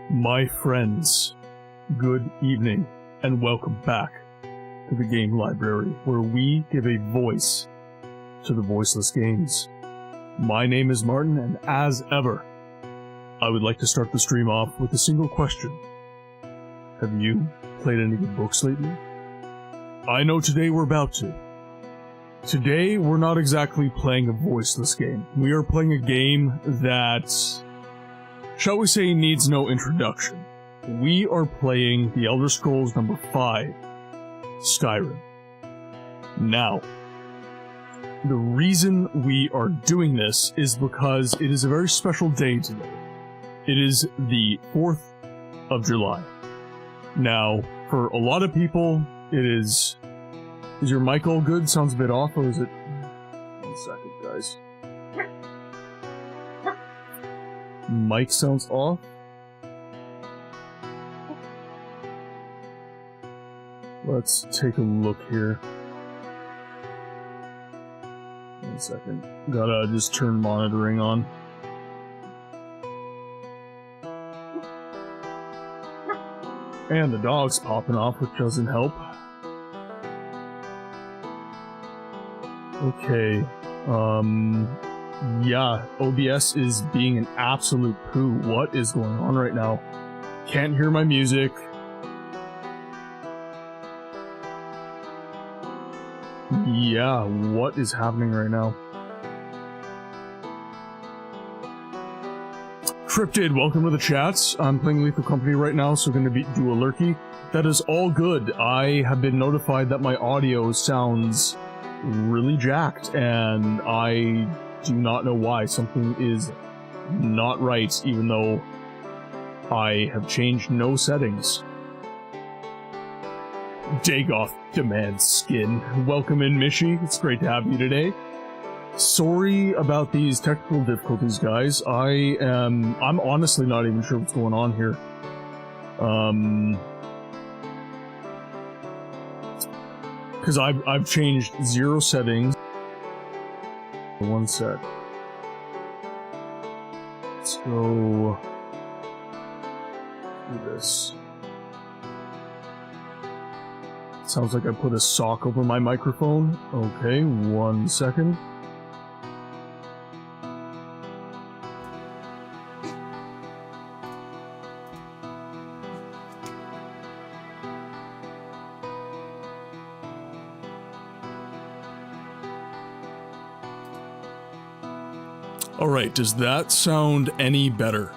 My friends, good evening, and welcome back to the Game Library, where we give a voice to the voiceless games. My name is Martin, and as ever, I would like to start the stream off with a single question. Have you played any good books lately? I know today we're about to. Today, we're not exactly playing a voiceless game. We are playing a game that, shall we say, needs no introduction. We are playing The Elder Scrolls No. 5, Skyrim. Now, the reason we are doing this is because it is a very special day today. It is the 4th of July. Now, for a lot of people, it is... Is your mic all good? Sounds a bit off, or is it... 1 second, guys. Mic sounds off. Let's take a look here. 1 second. Gotta just turn monitoring on. And the dog's popping off, which doesn't help. Okay, yeah, OBS is being an absolute poo. What is going on right now? Can't hear my music. Yeah, what is happening right now? Cryptid, welcome to the chats. I'm playing Lethal Company right now, so going to do a lurky. That is all good. I have been notified that my audio sounds really jacked, and I do not know why. Something is not right, even though I have changed no settings. Dagoth demands skin. Welcome in, Mishi. It's great to have you today. Sorry about these technical difficulties, guys. I'm honestly not even sure what's going on here. Because I've changed 0 settings. 1 sec. Let's go do this. Sounds like I put a sock over my microphone. Okay, 1 second. Alright, does that sound any better?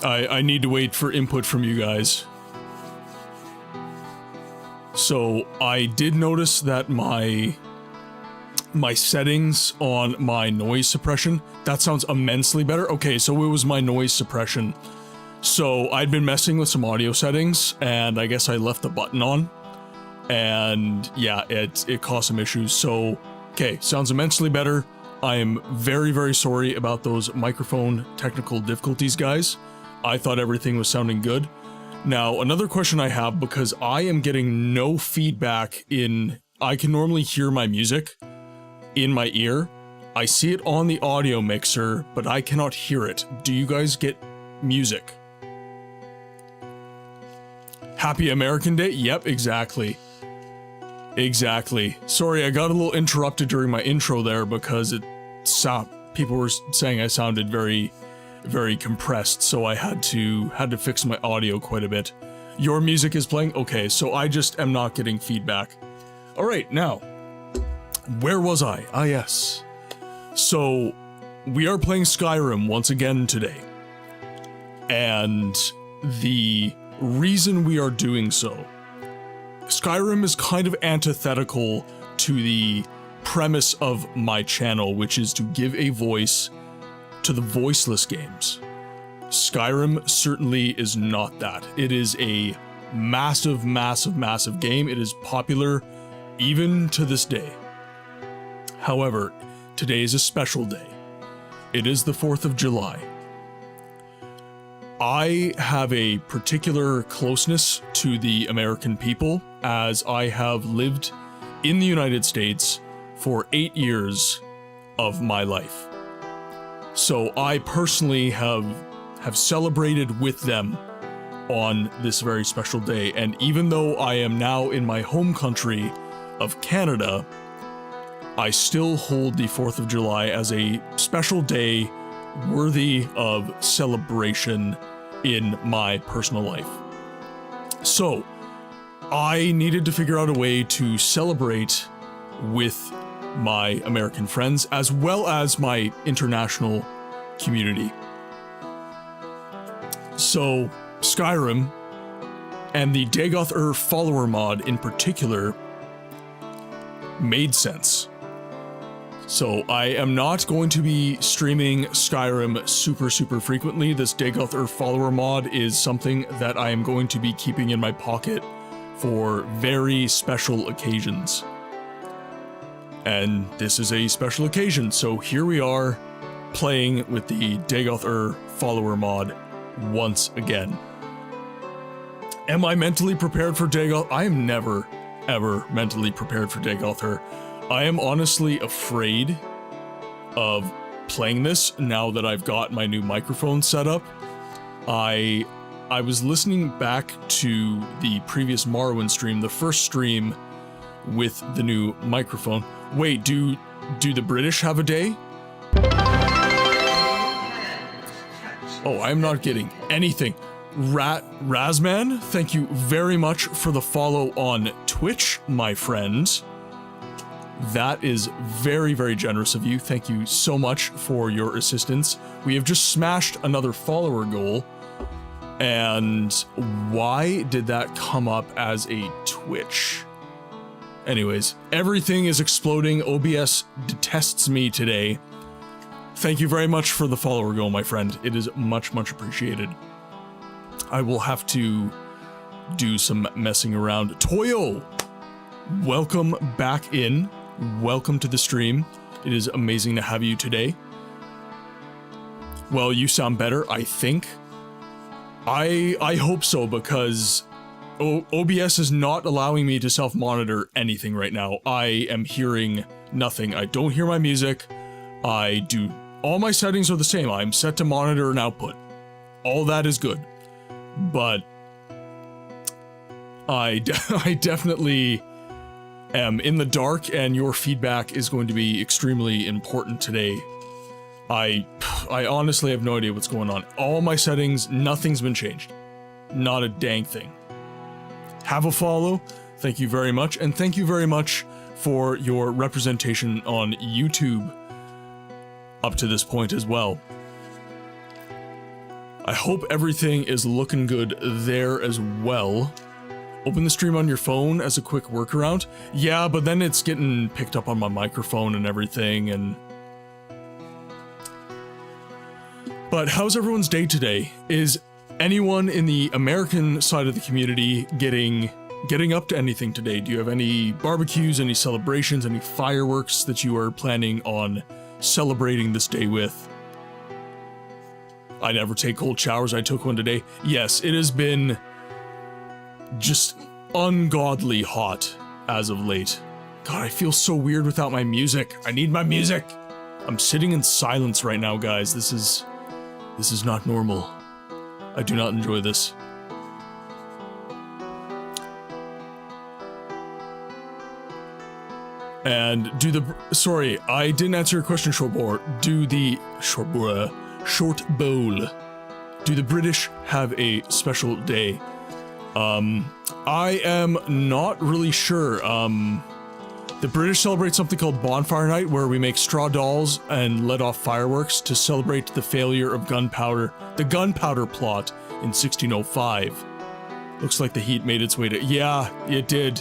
I need to wait for input from you guys. So, I did notice that my settings on my noise suppression, that sounds immensely better. Okay, so it was my noise suppression. So, I'd been messing with some audio settings, and I guess I left the button on. And yeah, it caused some issues. So, okay, sounds immensely better. I am very, very sorry about those microphone technical difficulties, guys. I thought everything was sounding good. Now, another question I have, because I am getting no feedback in... I can normally hear my music in my ear. I see it on the audio mixer, but I cannot hear it. Do you guys get music? Happy American Day? Yep, exactly. Exactly. Sorry, I got a little interrupted during my intro there because people were saying I sounded very, very compressed, so I had to fix my audio quite a bit. Your music is playing? Okay, so I just am not getting feedback. Alright, now, where was I? Ah, yes. So, we are playing Skyrim once again today. And the reason we are doing so, Skyrim is kind of antithetical to the premise of my channel, which is to give a voice to the voiceless games. Skyrim certainly is not that. It is a massive, massive, massive game. It is popular even to this day. However, today is a special day. It is the 4th of July. I have a particular closeness to the American people, as I have lived in the United States for 8 years of my life. So I personally have celebrated with them on this very special day. And even though I am now in my home country of Canada, I still hold the 4th of July as a special day worthy of celebration in my personal life. So, I needed to figure out a way to celebrate with my American friends as well as my international community. So, Skyrim and the Dagoth follower mod in particular made sense. So I am not going to be streaming Skyrim super frequently. This Dagoth follower mod is something that I am going to be keeping in my pocket for very special occasions. And this is a special occasion, so here we are playing with the Dagoth follower mod once again. Am I mentally prepared for Dagoth? I am never, ever mentally prepared for Dagoth. I am honestly afraid of playing this now that I've got my new microphone set up. I was listening back to the previous Morrowind stream, the first stream with the new microphone. Wait, do the British have a day? Oh, I'm not getting anything. Razman, thank you very much for the follow on Twitch, my friend. That is very generous of you. Thank you so much for your assistance. We have just smashed another follower goal. And why did that come up as a Twitch? Anyways, everything is exploding. OBS detests me today. Thank you very much for the follower goal, my friend. It is much appreciated. I will have to do some messing around. Toyo, welcome back in. Welcome to the stream. It is amazing to have you today. Well, you sound better, I think. I hope so, because OBS is not allowing me to self-monitor anything right now. I am hearing nothing. I don't hear my music. All my settings are the same. I'm set to monitor and output. All that is good. But I definitely am in the dark, and your feedback is going to be extremely important today. I honestly have no idea what's going on. All my settings, nothing's been changed. Not a dang thing. Have a follow. Thank you very much, and thank you very much for your representation on YouTube up to this point as well. I hope everything is looking good there as well. Open the stream on your phone as a quick workaround. Yeah, but then it's getting picked up on my microphone and everything, and... But how's everyone's day today? Is anyone in the American side of the community getting up to anything today? Do you have any barbecues, any celebrations, any fireworks that you are planning on celebrating this day with? I never take cold showers. I took one today. Yes, it has been just ungodly hot as of late. God, I feel so weird without my music. I need my music. I'm sitting in silence right now, guys. This is not normal. I do not enjoy this. And sorry, I didn't answer your question, Short Bowl. Do the British have a special day? I am not really sure. The British celebrate something called Bonfire Night, where we make straw dolls and let off fireworks to celebrate the failure of the gunpowder plot in 1605. Looks like the heat made its way to... Yeah, it did.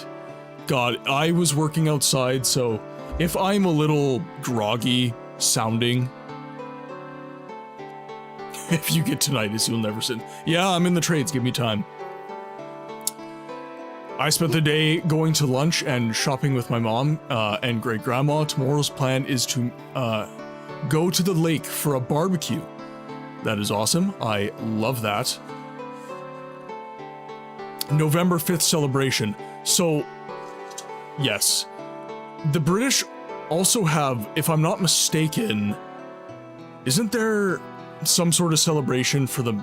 God, I was working outside, so if I'm a little groggy sounding, if you get tinnitus, you'll never sit. Yeah, I'm in the trades, give me time. I spent the day going to lunch and shopping with my mom and great-grandma. Tomorrow's plan is to go to the lake for a barbecue. That is awesome. I love that. November 5th celebration. So, yes. The British also have, if I'm not mistaken, Isn't there some sort of celebration for the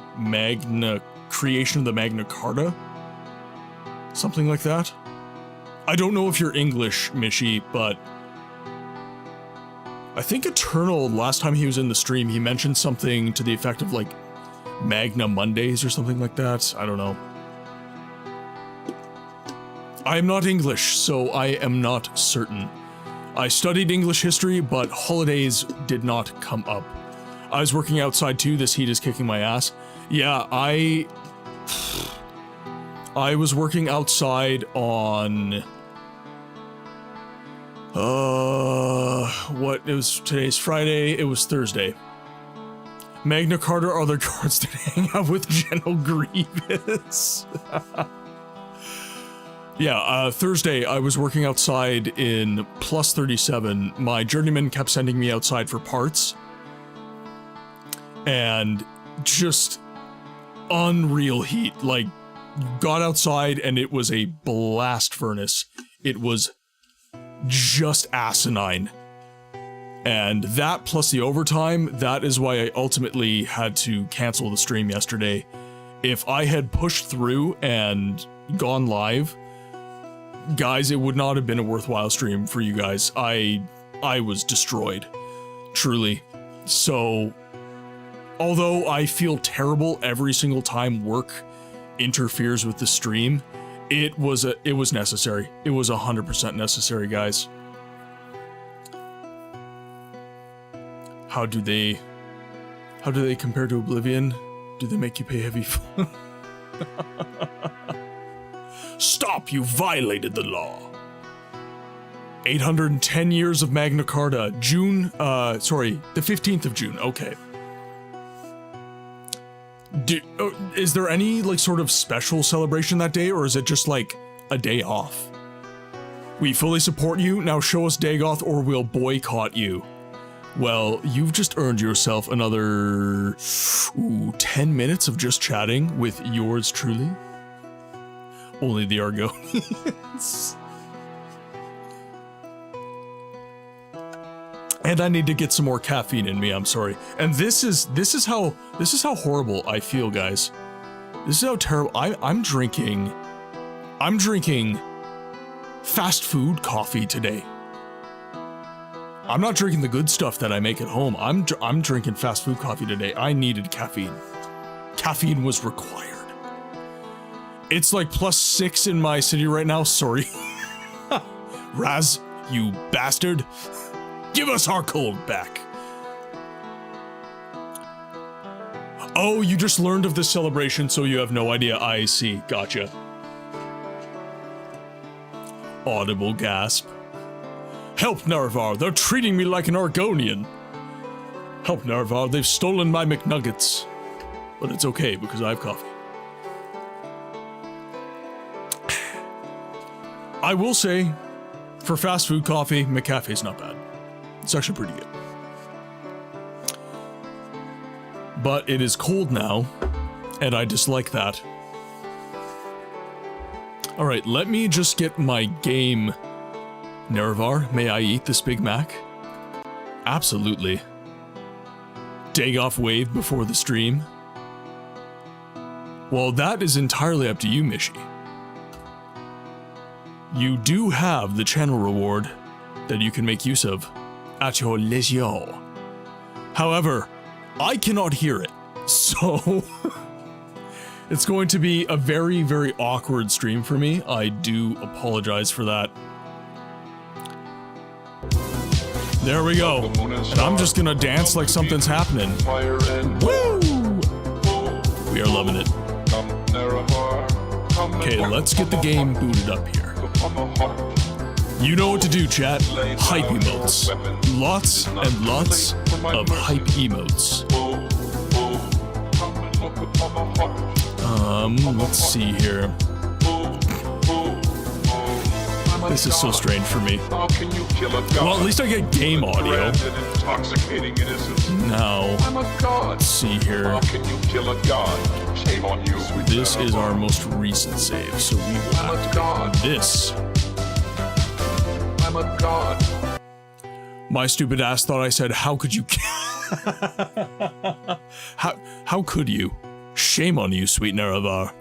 creation of the Magna Carta? Something like that? I don't know if you're English, Mishi, but I think Eternal, last time he was in the stream, he mentioned something to the effect of, like, Magna Mondays or something like that. I don't know. I am not English, so I am not certain. I studied English history, but holidays did not come up. I was working outside too, this heat is kicking my ass. Yeah, I was working outside on... today's Friday, it was Thursday. Magna Carta are the guards that hang out with General Grievous. Yeah, Thursday, I was working outside in plus 37. My journeyman kept sending me outside for parts. And just unreal heat. Like, got outside and it was a blast furnace. It was just asinine. And that plus the overtime, that is why I ultimately had to cancel the stream yesterday. If I had pushed through and gone live, guys, it would not have been a worthwhile stream for you guys. I was destroyed. Truly. So, although I feel terrible every single time work interferes with the stream, it was necessary. It was 100% necessary, guys. How do they compare to Oblivion? Do they make you pay heavy? Stop, you violated the law. 810 years of Magna Carta, the 15th of June, okay. Is there any, like, sort of special celebration that day, or is it just, like, a day off? We fully support you, now show us Dagoth or we'll boycott you. Well, you've just earned yourself another 10 minutes of just chatting with yours truly. Only the Argonians. And I need to get some more caffeine in me, I'm sorry. And this is how horrible I feel, guys. This is how terrible I'm drinking fast food coffee today. I'm not drinking the good stuff that I make at home. I'm drinking fast food coffee today. I needed caffeine. Caffeine was required. It's like +6 in my city right now, sorry. Raz, you bastard. Give us our cold back. Oh, you just learned of this celebration, so you have no idea. I see. Gotcha. Audible gasp. Help, Narvar, they're treating me like an Argonian. Help, Narvar, they've stolen my McNuggets. But it's okay, because I have coffee. I will say, for fast food coffee, McCafe's not bad. It's actually pretty good. But it is cold now, and I dislike that. Alright, let me just get my game. Nerevar, may I eat this Big Mac? Absolutely. Dagoth wave before the stream? Well, that is entirely up to you, Mishi. You do have the channel reward that you can make use of at your leisure. However, I cannot hear it, so it's going to be a very, very awkward stream for me. I do apologize for that. There we go. And I'm just gonna dance like something's happening. Woo! We are loving it. Okay, let's get the game booted up here. You know what to do, chat. Hype emotes. Lots and lots of hype emotes. Let's see here. This is so strange for me. Well, at least I get game audio. Now, let's see here. This is our most recent save, so we will activate this. My stupid ass thought I said, how could you How could you? Shame on you, sweet Nerevar.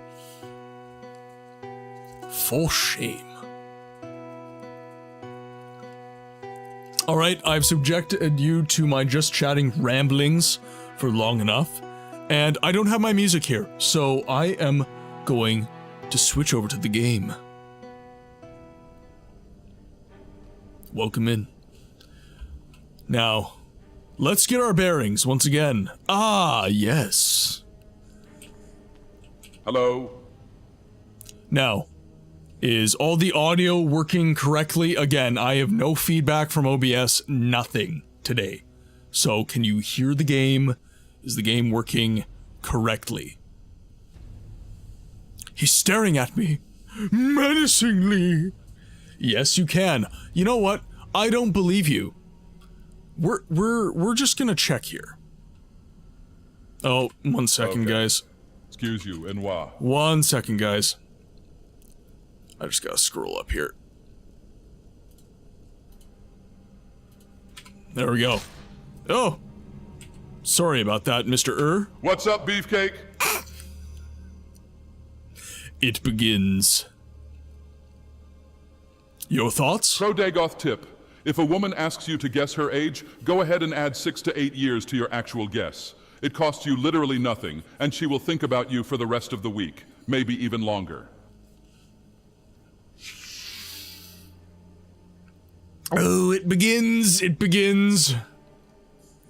For shame. Alright, I've subjected you to my just chatting ramblings for long enough, and I don't have my music here, so I am going to switch over to the game. Welcome in. Now, let's get our bearings once again. Ah, yes. Hello? Now, is all the audio working correctly? Again, I have no feedback from OBS, nothing today. So, can you hear the game? Is the game working correctly? He's staring at me, menacingly. Yes, you can. You know what? I don't believe you. We're just gonna check here. Oh, 1 second, guys. Excuse you, Enoi. 1 second, guys. I just gotta scroll up here. There we go. Oh! Sorry about that, Mr. Urrrrrr. What's up, Beefcake? It begins. Your thoughts? Pro Dagoth tip. If a woman asks you to guess her age, go ahead and add 6 to 8 years to your actual guess. It costs you literally nothing, and she will think about you for the rest of the week, maybe even longer. Oh, it begins, it begins. A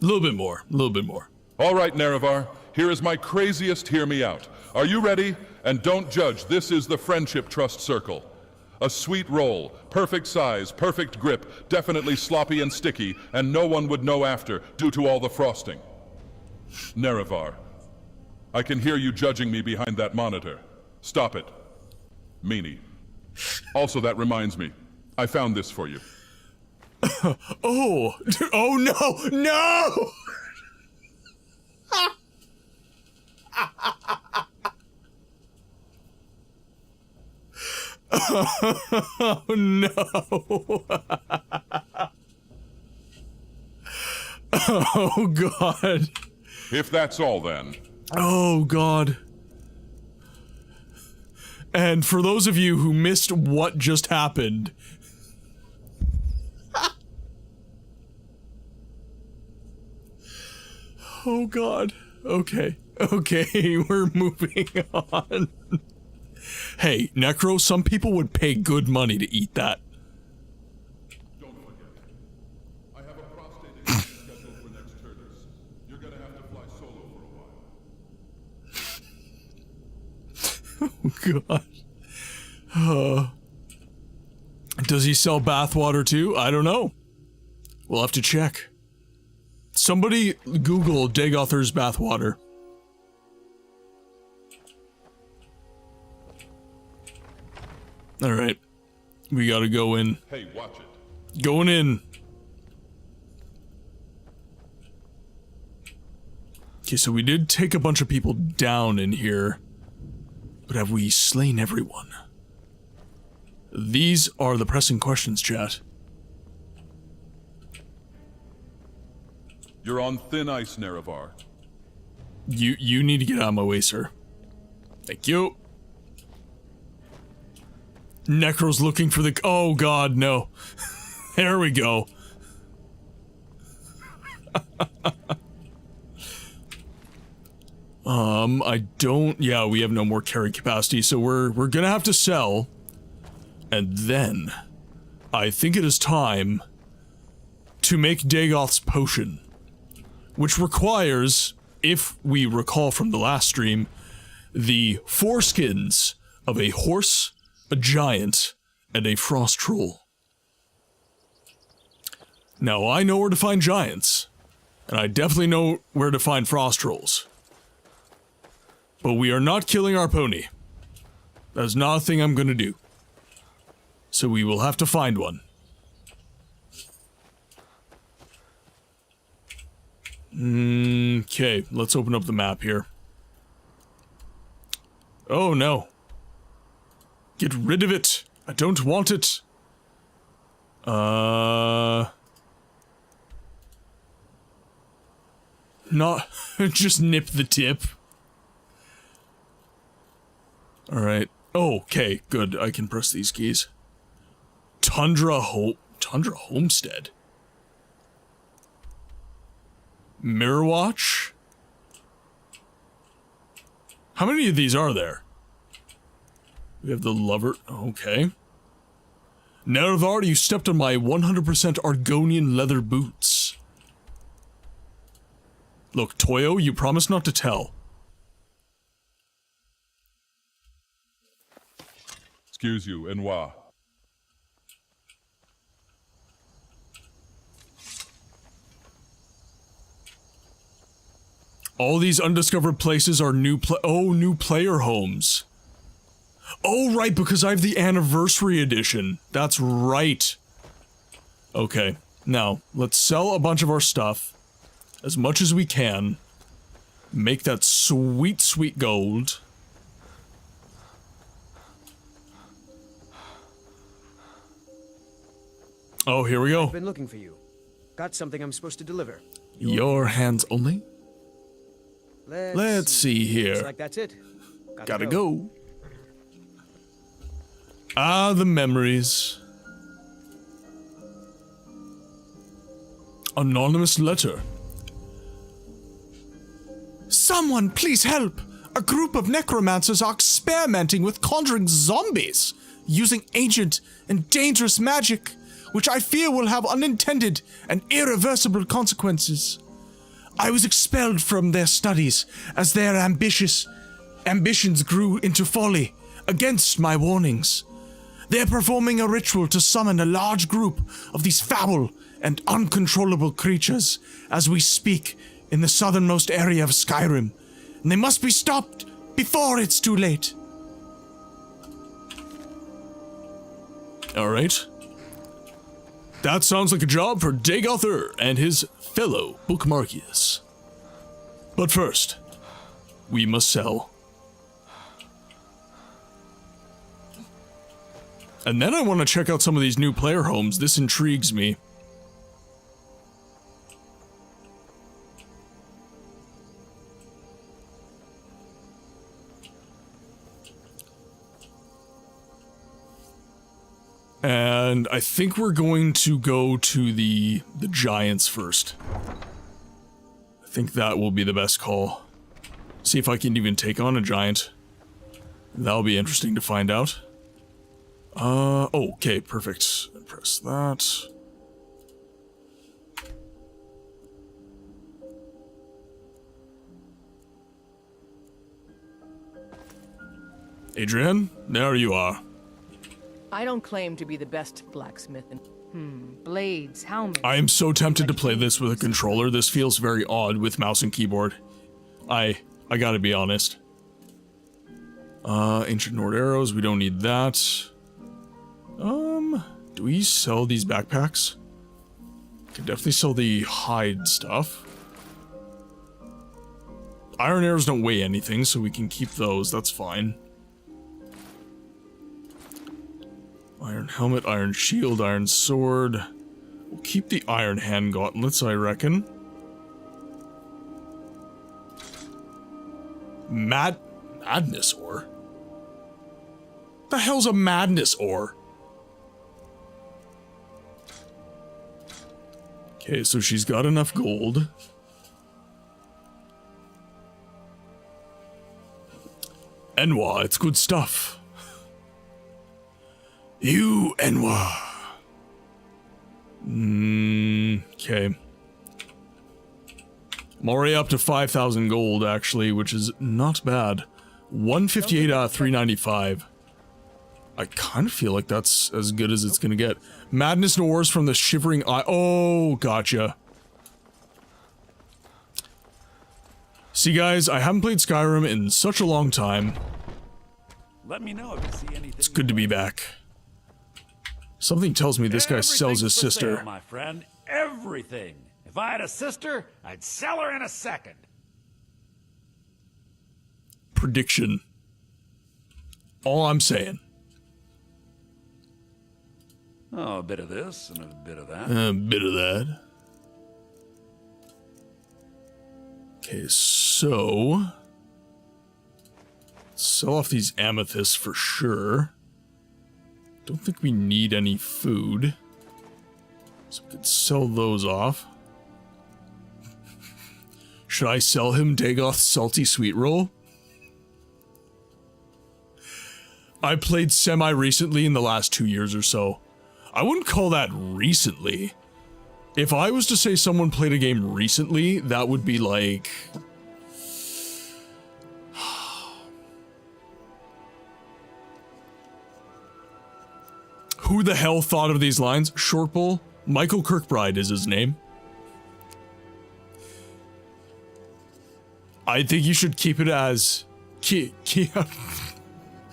little bit more, a little bit more. All right, Nerevar, here is my craziest hear me out. Are you ready? And don't judge, this is the Friendship Trust Circle. A sweet roll, perfect size, perfect grip, definitely sloppy and sticky, and no one would know after due to all the frosting. Nerevar, I can hear you judging me behind that monitor. Stop it. Meanie. Also, that reminds me, I found this for you. Oh, oh no, no! Oh no. Oh god. If that's all then. Oh god. And for those of you who missed what just happened, oh god. Okay. Okay, we're moving on. Hey, Necro, some people would pay good money to eat that. Don't forget, I have a prostate exam scheduled for next Turtles. You're gonna have to fly solo for a while. Oh god. Does he sell bathwater too? I don't know. We'll have to check. Somebody Google Dagoth's bathwater. Alright. We gotta go in. Hey, watch it. Going in. Okay, so we did take a bunch of people down in here. But have we slain everyone? These are the pressing questions, chat. You're on thin ice, Nerevar. You need to get out of my way, sir. Thank you. Necro's looking for the— oh god, no. There we go. I don't— yeah, we have no more carry capacity, so we're gonna have to sell. And then, I think it is time to make Dagoth's potion. Which requires, if we recall from the last stream, the foreskins of a horse, a giant, and a frost troll. Now, I know where to find giants, and I definitely know where to find frost trolls. But we are not killing our pony. That's not a thing I'm gonna do. So we will have to find one. Okay, let's open up the map here. Oh no. Get rid of it. I don't want it. Not just nip the tip. Alright. Oh, okay, good. I can press these keys. Tundra Homestead. Mirror Watch? How many of these are there? We have the lover. Okay. Nerevar, you stepped on my 100% Argonian leather boots. Look, Toyo, you promised not to tell. Excuse you, Enwa. All these undiscovered places are new player homes. Oh, right, because I have the anniversary edition. That's right. Okay, now, let's sell a bunch of our stuff. As much as we can. Make that sweet, sweet gold. Oh, here we go. I've been looking for you. Got something I'm supposed to deliver. Your hands only? Let's see here. Looks like that's it. Gotta go. Ah, the memories. Anonymous letter. Someone, please help! A group of necromancers are experimenting with conjuring zombies, using ancient and dangerous magic, which I fear will have unintended and irreversible consequences. I was expelled from their studies as their ambitions grew into folly, against my warnings. They're performing a ritual to summon a large group of these foul and uncontrollable creatures as we speak in the southernmost area of Skyrim, and they must be stopped before it's too late. Alright. That sounds like a job for Dagoth and his fellow bookmarkius. But first, we must sell. And then I want to check out some of these new player homes. This intrigues me. And I think we're going to go to the giants first. I think that will be the best call. See if I can even take on a giant. That'll be interesting to find out. Oh, okay, perfect. Press that. Adrian, there you are. I don't claim to be the best blacksmith in... blades, helmets... I am so tempted to play this with a controller. This feels very odd with mouse and keyboard. I gotta be honest. Ancient Nord arrows, we don't need that. Do we sell these backpacks? Can definitely sell the hide stuff. Iron arrows don't weigh anything, so we can keep those, that's fine. Iron helmet, iron shield, iron sword. We'll keep the iron hand gauntlets, I reckon. Madness ore? The hell's a madness ore? Okay, so she's got enough gold. Enwa, it's good stuff. You, Enwa. Okay. I'm already up to 5,000 gold, actually, which is not bad. 158 out of 395. I kind of feel like that's as good as it's gonna get. Madness ores from the Shivering Eye. Oh, gotcha. See, guys, I haven't played Skyrim in such a long time. Let me know if you see anything. It's good to be back. Something tells me this guy sells his Everything's for sister. sale, my friend. Everything. If I had a sister, I'd sell her in a second. Prediction. All I'm saying. Oh, a bit of this and a bit of that. A bit of that. Okay, so sell off these amethysts for sure. Don't think we need any food, so we could sell those off. Should I sell him Dagoth's salty sweet roll? I played semi-recently in the last 2 years or so. I wouldn't call that recently. If I was to say someone played a game recently, that would be like... Who the hell thought of these lines? Shortbull? Michael Kirkbride is his name. I think you should keep it as...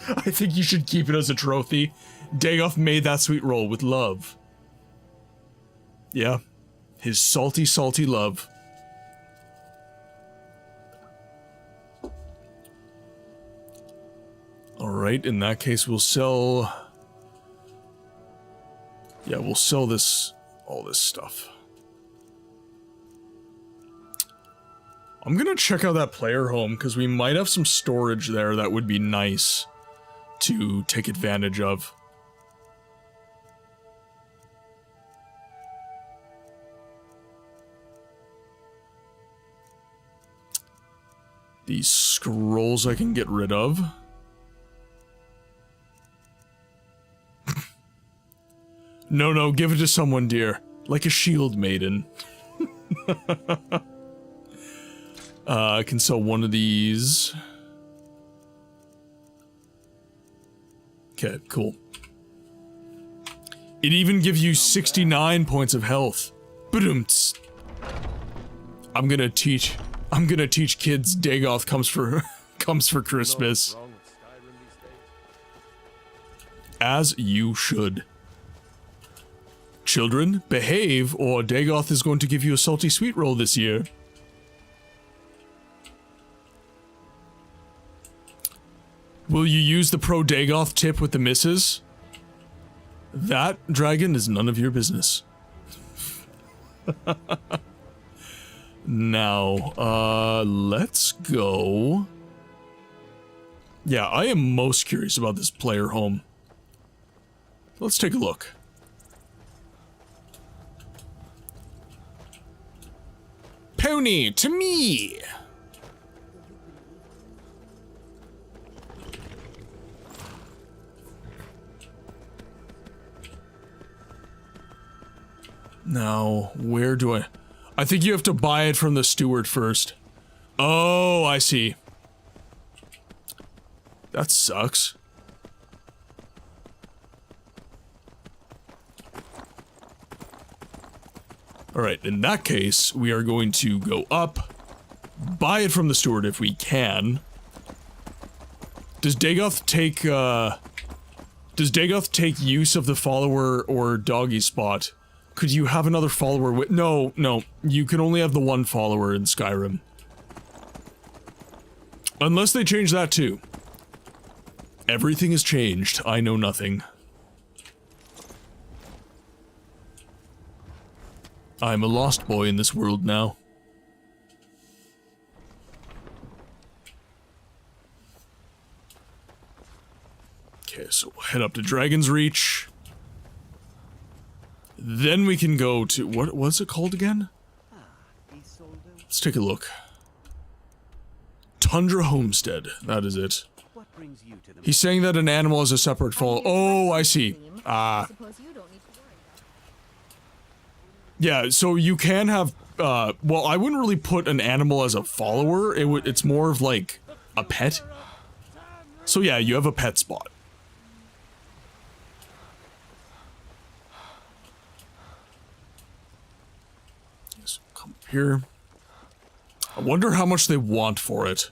I think you should keep it as a trophy. Dagoth made that sweet roll with love. Yeah. His salty, salty love. Alright, in that case we'll sell... Yeah, we'll sell this... all this stuff. I'm gonna check out that player home, because we might have some storage there that would be nice to take advantage of. These scrolls I can get rid of. No, give it to someone, dear. Like a shield maiden. I can sell one of these. Okay, cool. It even gives you 69 points of health. Ba-doom-ts. I'm gonna teach kids Dagoth comes for Christmas. As you should. Children, behave, or Dagoth is going to give you a salty sweet roll this year. Will you use the pro Dagoth tip with the misses? That, dragon, is none of your business. Now, let's go. Yeah, I am most curious about this player home. Let's take a look. Pony, to me! Now, where do I think you have to buy it from the steward first. Oh, I see. That sucks. Alright, in that case, we are going to go up, buy it from the steward if we can. Does Dagoth take use of the follower or doggy spot? Could you have another follower with— No, you can only have the one follower in Skyrim. Unless they change that too. Everything has changed, I know nothing. I'm a lost boy in this world now. Okay, so we'll head up to Dragon's Reach. Then we can go to— what's it called again? Let's take a look. Tundra Homestead, that is it. He's saying that an animal is a separate follower. Oh, I see. Yeah, so you can have, well, I wouldn't really put an animal as a follower. It's more of like a pet. So yeah, you have a pet spot. So come up here. I wonder how much they want for it.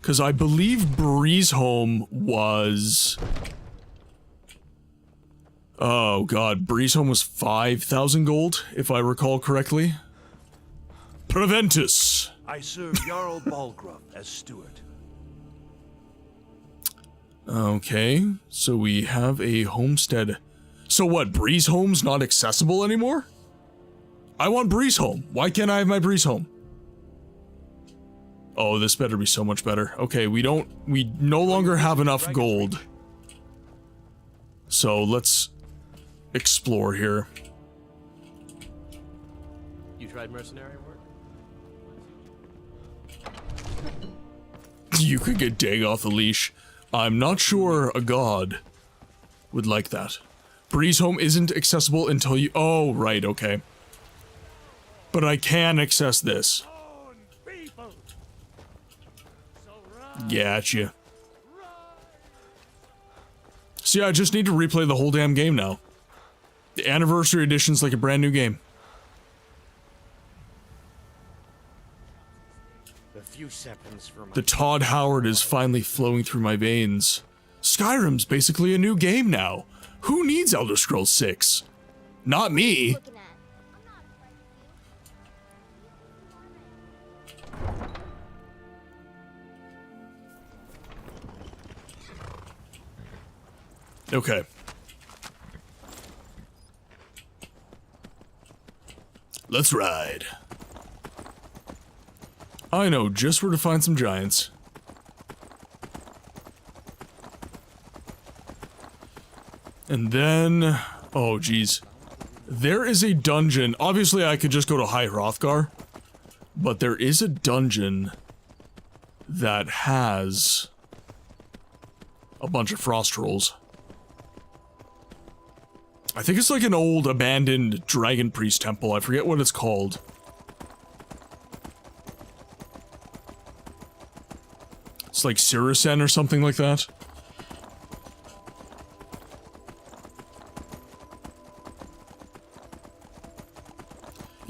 Because I believe Breeze Home was... Oh god, Breeze Home was 5,000 gold, if I recall correctly. Preventus! I serve Jarl Balgruuf as steward. Okay, so we have a homestead. So what, Breeze Home's not accessible anymore? I want Breeze Home. Why can't I have my Breeze Home? Oh, this better be so much better. Okay, we no longer have enough gold. So let's explore here. You tried mercenary work? You could get Dagoth a leash. I'm not sure a god would like that. Breeze Home isn't accessible until you- oh, right, okay. But I can access this. Gotcha. See, I just need to replay the whole damn game now. The Anniversary Edition's like a brand new game. A few seconds for my... The Todd Howard is finally flowing through my veins. Skyrim's basically a new game now. Who needs Elder Scrolls 6? Not me. Okay. Let's ride. I know just where to find some giants. And then... oh, geez. There is a dungeon. Obviously, I could just go to High Hrothgar. But there is a dungeon that has a bunch of frost trolls. I think it's like an old abandoned dragon priest temple. I forget what it's called. It's like Sirisen or something like that.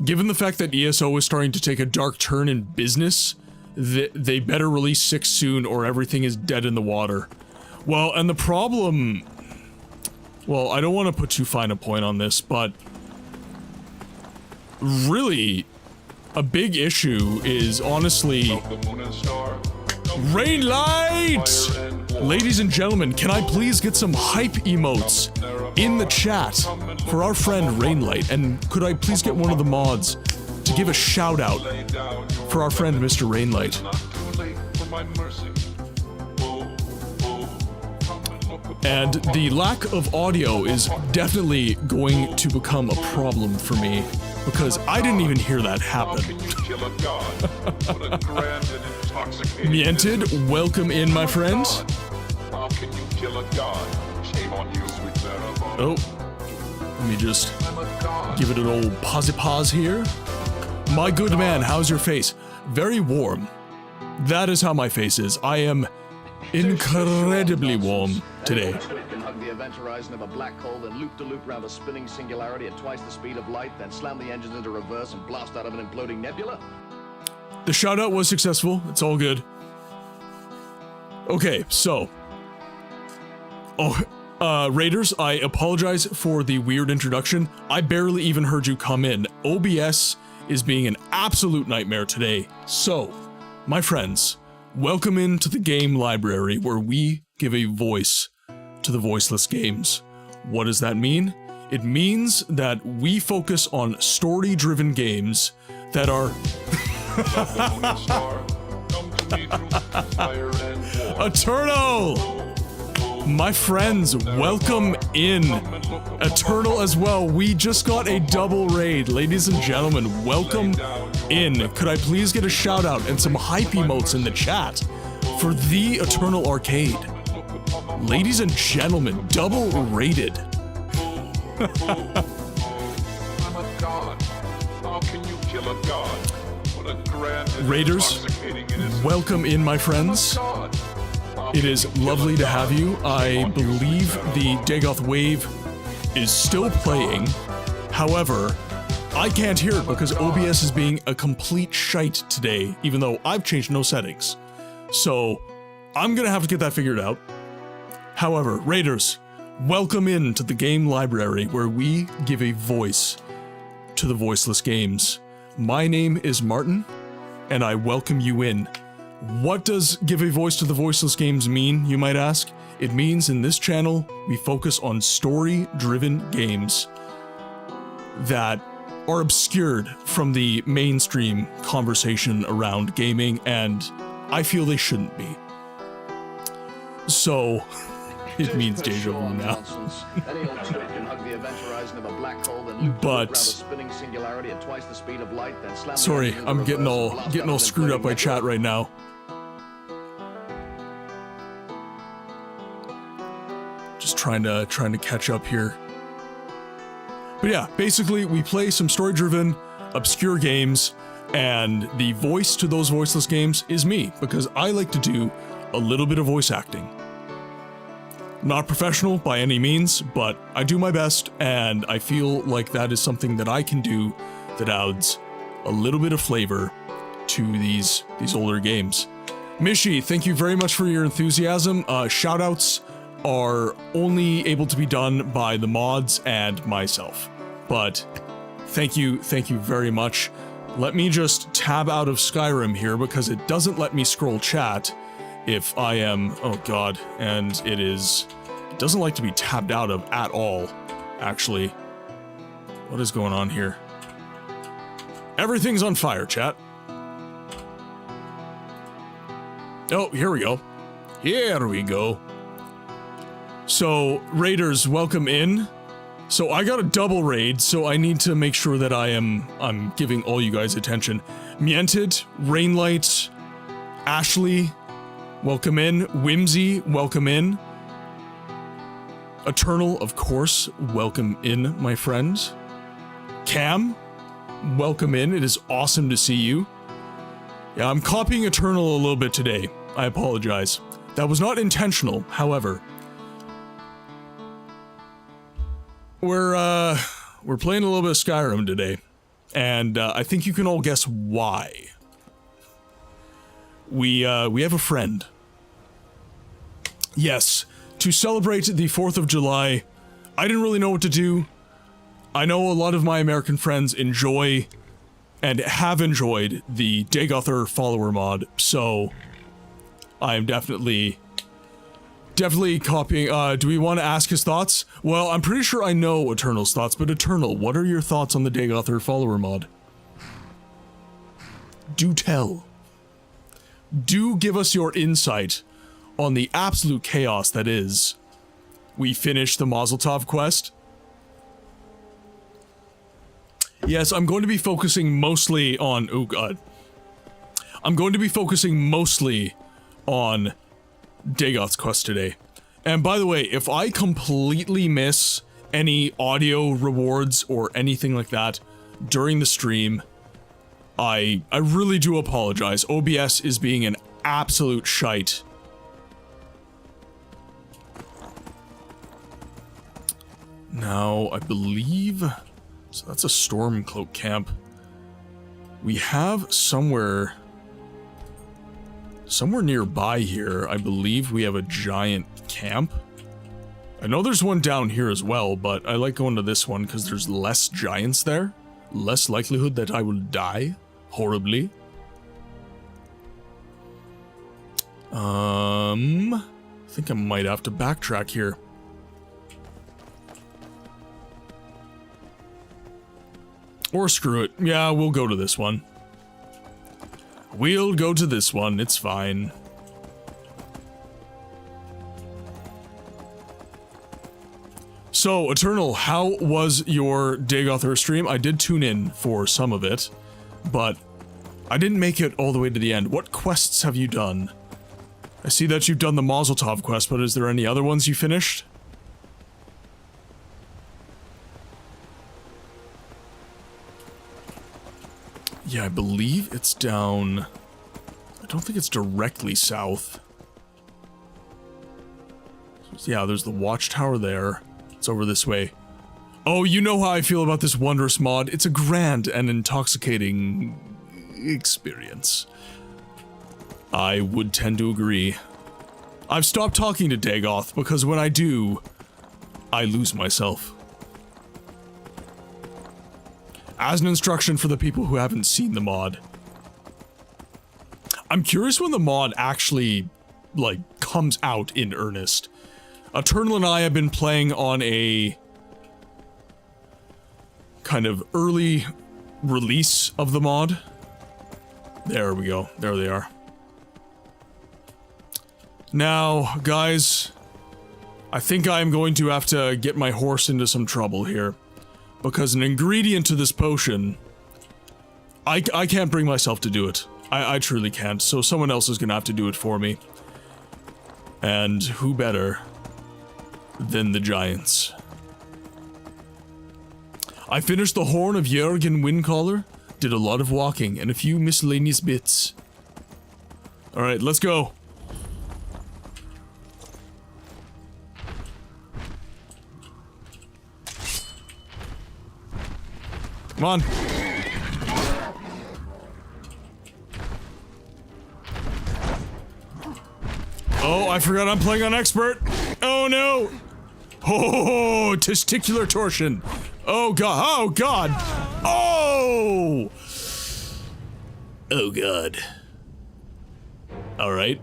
Given the fact that ESO is starting to take a dark turn in business, they better release 6 soon or everything is dead in the water. Well, and the problem... well, I don't want to put too fine a point on this, but... really, a big issue is honestly... Rain light! Ladies and gentlemen, can I please get some hype emotes in the chat for our friend Rainlight? And could I please get one of the mods to give a shout out for our friend Mr. Rainlight? And the lack of audio is definitely going to become a problem for me, because I didn't even hear that happen. Miented, welcome in, my friend. Oh, let me just give it an old pause here. My good man, how's your face? Very warm. That is how my face is. I am incredibly warm today. Can hug the event horizon of a black hole, then loop-to-loop round a spinning singularity at twice the speed of light, then slam the engines into reverse and blast out of an imploding nebula? The shout-out was successful. It's all good. Okay, so... oh, Raiders, I apologize for the weird introduction. I barely even heard you come in. OBS is being an absolute nightmare today. So, my friends, welcome into the game library where we give a voice to the voiceless games. What does that mean? It means that we focus on story-driven games that are... Eternal! My friends, welcome in. Eternal as well. We just got a double raid. Ladies and gentlemen, welcome in. Could I please get a shout out and some hype emotes in the chat for the Eternal Arcade? Ladies and gentlemen, double rated. Raiders, welcome in, my friends. It is lovely to have you. I believe the Dagoth wave is still playing. However, I can't hear it because OBS is being a complete shite today, even though I've changed no settings. So, I'm gonna have to get that figured out. However, Raiders, welcome in to the game library where we give a voice to the voiceless games. My name is Martin, and I welcome you in. What does give a voice to the voiceless games mean, you might ask? It means in this channel, we focus on story-driven games that are obscured from the mainstream conversation around gaming, and I feel they shouldn't be. So, it means deja vu now. But sorry, I'm getting all screwed up by chat right now. Just trying to catch up here. But yeah, basically we play some story-driven, obscure games, and the voice to those voiceless games is me, because I like to do a little bit of voice acting. Not professional by any means, but I do my best, and I feel like that is something that I can do that adds a little bit of flavor to these older games. Mishi, thank you very much for your enthusiasm. Shoutouts are only able to be done by the mods and myself, but thank you very much. Let me just tab out of Skyrim here because it doesn't let me scroll chat if I am, oh god, and it doesn't like to be tabbed out of at all, actually. What is going on here? Everything's on fire, chat. Oh, here we go. Here we go. So, raiders, welcome in. So I got a double raid, so I need to make sure that I'm giving all you guys attention. Miented, Rainlight, Ashley, welcome in. Whimsy, welcome in. Eternal, of course, welcome in, my friend. Cam, welcome in. It is awesome to see you. Yeah, I'm copying Eternal a little bit today. I apologize. That was not intentional, however. We're playing a little bit of Skyrim today, and I think you can all guess why. We have a friend. Yes, to celebrate the 4th of July, I didn't really know what to do. I know a lot of my American friends enjoy and have enjoyed the Dagoth follower mod, so I am definitely copying. Do we want to ask his thoughts? Well, I'm pretty sure I know Eternal's thoughts, but Eternal, what are your thoughts on the Dagoth follower mod? Do tell. Do give us your insight on the absolute chaos that is. We finished the Mazel Tov quest. Yes, I'm going to be focusing mostly on, oh god. I'm going to be focusing mostly on Dagoth's quest today. And by the way, if I completely miss any audio rewards or anything like that during the stream, I really do apologize. OBS is being an absolute shite. Now, I believe... So that's a Stormcloak camp. We have somewhere nearby here, I believe we have a giant camp. I know there's one down here as well, but I like going to this one because there's less giants there. Less likelihood that I will die horribly. I think I might have to backtrack here. Or screw it. Yeah, we'll go to this one. We'll go to this one. It's fine. So, Eternal, how was your Dagoth stream? I did tune in for some of it, but I didn't make it all the way to the end. What quests have you done? I see that you've done the Mazel Tov quest, but is there any other ones you finished? Yeah, I believe it's down... I don't think it's directly south. Yeah, there's the watchtower there. It's over this way. Oh, you know how I feel about this wondrous mod. It's a grand and intoxicating experience. I would tend to agree. I've stopped talking to Dagoth because when I do, I lose myself. As an instruction for the people who haven't seen the mod. I'm curious when the mod actually, like, comes out in earnest. Eternal and I have been playing on a kind of early release of the mod. There we go. There they are. Now, guys, I think I'm going to have to get my horse into some trouble here. Because an ingredient to this potion, I can't bring myself to do it. I truly can't, so someone else is gonna have to do it for me. And who better than the giants? I finished the Horn of Jürgen Windcaller, did a lot of walking, and a few miscellaneous bits. Alright, let's go. Come on. Oh, I forgot I'm playing on expert. Oh no. Oh, testicular torsion. Oh god. Oh god. Oh. Oh god. All right.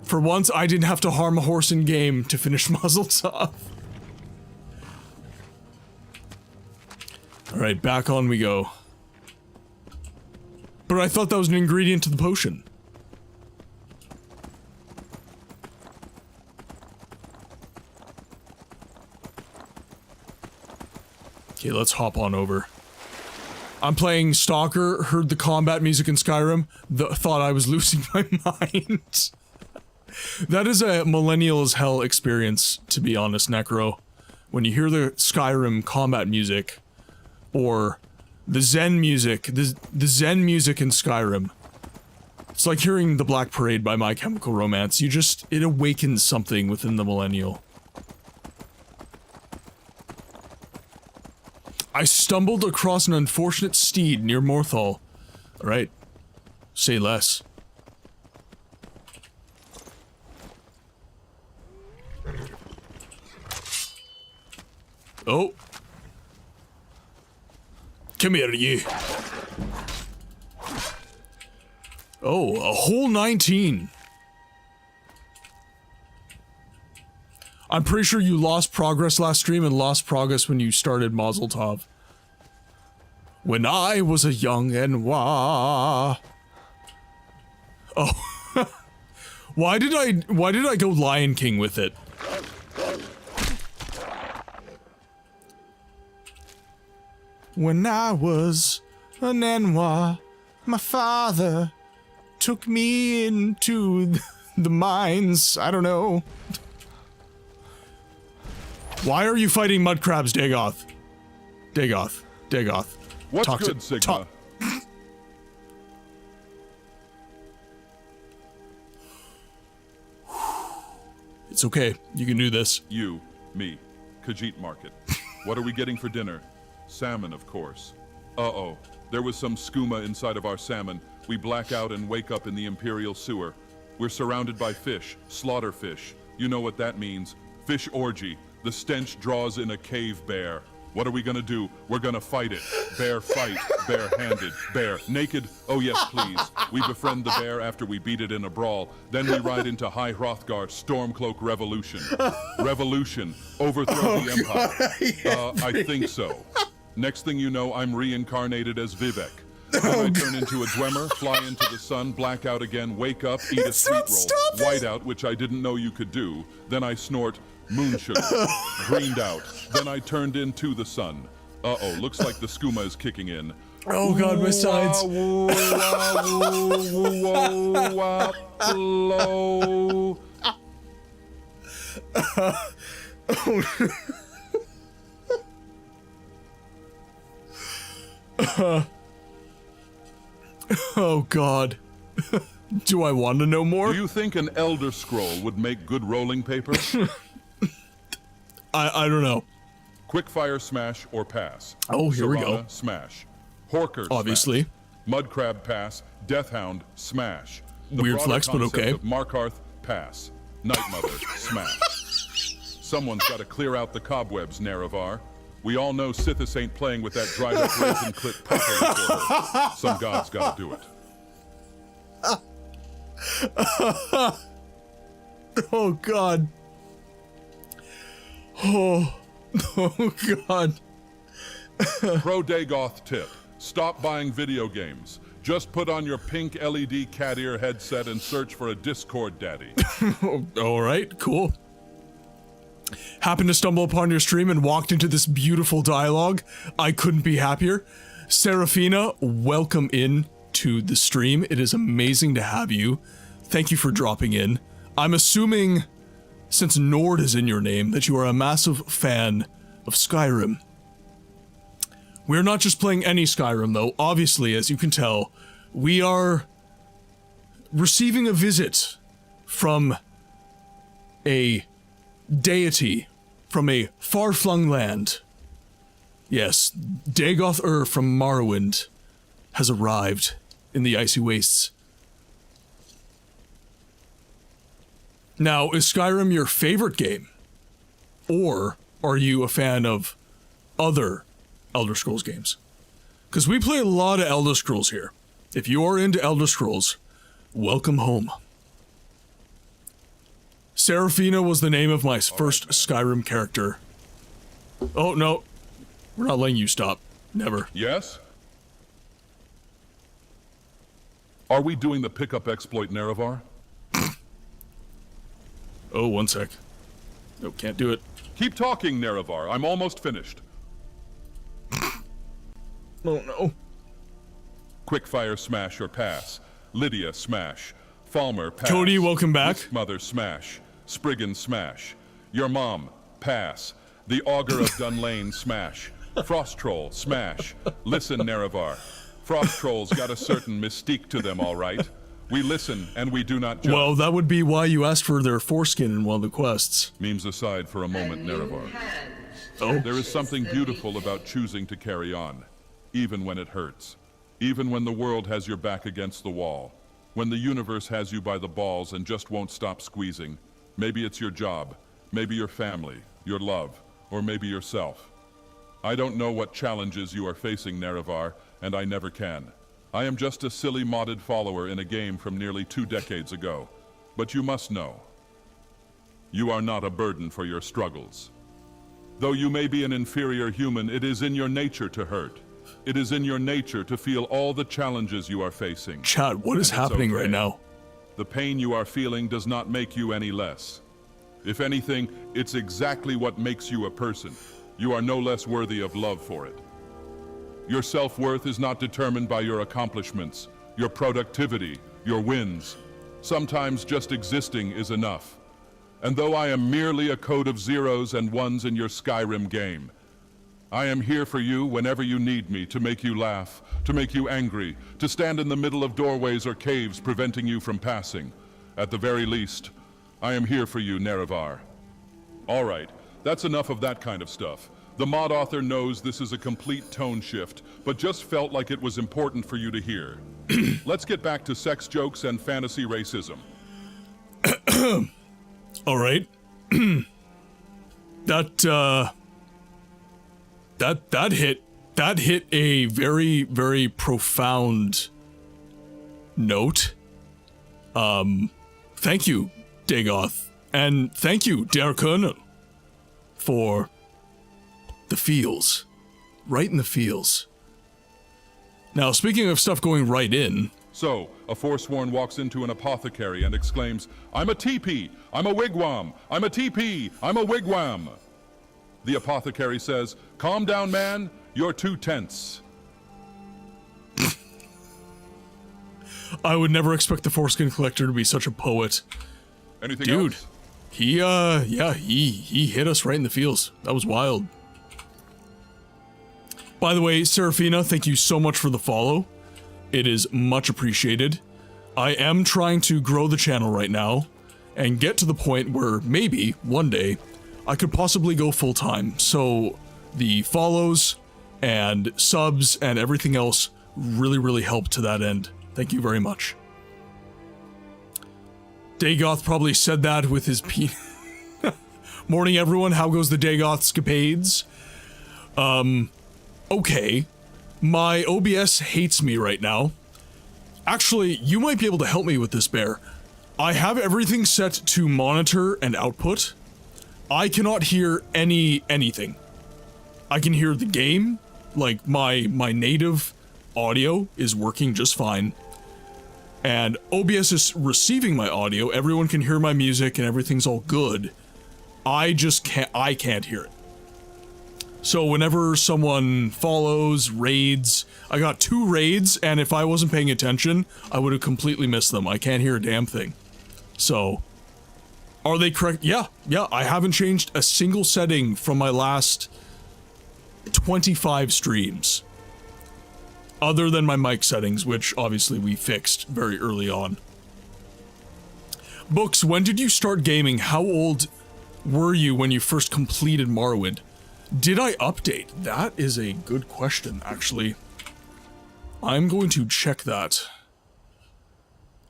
For once, I didn't have to harm a horse in game to finish muzzles off. All right, back on we go. But I thought that was an ingredient to the potion. Okay, let's hop on over. I'm playing Stalker, heard the combat music in Skyrim, thought I was losing my mind. That is a millennial as hell experience, to be honest, Necro. When you hear the Skyrim combat music, or the Zen music, the Zen music in Skyrim. It's like hearing the Black Parade by My Chemical Romance. It awakens something within the millennial. I stumbled across an unfortunate steed near Morthal. Alright. Say less. Oh. Come here, you. Oh, a whole 19. I'm pretty sure you lost progress last stream and lost progress when you started Mazel Tov. When I was a young Enwa. Oh. Why did I go Lion King with it? When I was an Enwa, my father took me into the mines. I don't know. Why are you fighting mud crabs, Dagoth? Dagoth. Dagoth. What's good, Sigma? It's okay. You can do this. You, me, Khajiit Market. What are we getting for dinner? Salmon, of course. Uh-oh. There was some skooma inside of our salmon. We black out and wake up in the Imperial sewer. We're surrounded by fish, slaughter fish. You know what that means. Fish orgy. The stench draws in a cave bear. What are we gonna do? We're gonna fight it. Bear fight. Bare-handed. Bear. Naked? Oh yes, please. We befriend the bear after we beat it in a brawl. Then we ride into High Hrothgar Stormcloak Revolution. Revolution. Overthrow the Empire. I think so. Next thing you know, I'm reincarnated as VIVEC. Then I turn into a Dwemer, fly into the sun, black out again, wake up, eat a sweet roll, white out, which I didn't know you could do. Then I snort moon sugar, greened out. Then I turned into the sun. Uh-oh, looks like the skooma is kicking in. Oh god, my sides. Oh god. Do I want to know more? Do you think an Elder Scroll would make good rolling paper? I don't know. Quickfire smash or pass. Oh, here we go. Smash. Horker Obviously. Smash. Mudcrab pass. Deathhound smash. The Weird broader flex, but concept okay. of Markarth pass. Nightmother smash. Someone's got to clear out the cobwebs, Nerevar. We all know Sithis ain't playing with that dried up raisin clip properly for her. Some god's got to do it. Oh god. Oh. Oh god. Pro Dagoth tip. Stop buying video games. Just put on your pink LED cat ear headset and search for a Discord daddy. All right, cool. Happened to stumble upon your stream and walked into this beautiful dialogue. I couldn't be happier. Serafina, welcome in to the stream. It is amazing to have you. Thank you for dropping in. I'm assuming, since Nord is in your name, that you are a massive fan of Skyrim. We're not just playing any Skyrim, though. Obviously, as you can tell, we are receiving a visit from a deity from a far-flung land. Yes, Dagoth from Morrowind has arrived in the icy wastes. Now, is Skyrim your favorite game? Or are you a fan of other Elder Scrolls games? Because we play a lot of Elder Scrolls here. If you are into Elder Scrolls, welcome home. Serafina was the name of my first Skyrim character. Oh, no. We're not letting you stop. Never. Yes? Are we doing the pickup exploit, Nerevar? Oh, one sec. No, can't do it. Keep talking, Nerevar. I'm almost finished. Oh, no. Quickfire smash or pass. Lydia smash. Falmer pass. Cody, welcome back. Mother smash. Spriggan smash. Your mom pass. The Augur of Dunlane smash. Frost Troll smash. Listen, Nerevar. Frost Trolls got a certain mystique to them, all right? We listen and we do not judge. Well, that would be why you asked for their foreskin in one of the quests. Memes aside for a moment, Nerevar. Oh. There is something beautiful about choosing to carry on, even when it hurts. Even when the world has your back against the wall. When the universe has you by the balls and just won't stop squeezing. Maybe it's your job, maybe your family, your love, or maybe yourself. I don't know what challenges you are facing, Nerevar, and I never can. I am just a silly modded follower in a game from nearly 2 decades ago. But you must know, you are not a burden for your struggles. Though you may be an inferior human, it is in your nature to hurt. It is in your nature to feel all the challenges you are facing. Chad, what is happening right now? The pain you are feeling does not make you any less. If anything, it's exactly what makes you a person. You are no less worthy of love for it. Your self-worth is not determined by your accomplishments, your productivity, your wins. Sometimes just existing is enough. And though I am merely a code of zeros and ones in your Skyrim game, I am here for you whenever you need me, to make you laugh, to make you angry, to stand in the middle of doorways or caves preventing you from passing. At the very least, I am here for you, Nerevar. All right, that's enough of that kind of stuff. The mod author knows this is a complete tone shift, but just felt like it was important for you to hear. Let's get back to sex jokes and fantasy racism. All right. That hit a very, very profound note. Thank you, Dagoth. And thank you, dear Colonel, for the feels. Right in the feels. Now, speaking of stuff going right in... So, a Forsworn walks into an apothecary and exclaims, "I'm a teepee! I'm a wigwam! I'm a teepee! I'm a wigwam!" The apothecary says, "Calm down, man. You're too tense." I would never expect the Foreskin Collector to be such a poet. Anything Dude, else? he hit us right in the feels. That was wild. By the way, Serafina, thank you so much for the follow. It is much appreciated. I am trying to grow the channel right now and get to the point where maybe one day I could possibly go full-time. So the follows and subs and everything else really, really help to that end. Thank you very much. Dagoth probably said that with his Morning, everyone. How goes the Dagoth escapades? Okay. My OBS hates me right now. Actually, you might be able to help me with this, Bear. I have everything set to monitor and output. I cannot hear anything. I can hear the game, Like, my native audio is working just fine. And OBS is receiving my audio, everyone can hear my music and everything's all good. I can't hear it. So whenever someone follows, raids, I got 2 raids, and if I wasn't paying attention, I would have completely missed them. I can't hear a damn thing. So, are they correct? Yeah, I haven't changed a single setting from my last 25 streams. Other than my mic settings, which obviously we fixed very early on. Books, when did you start gaming? How old were you when you first completed Morrowind? Did I update? That is a good question, actually. I'm going to check that.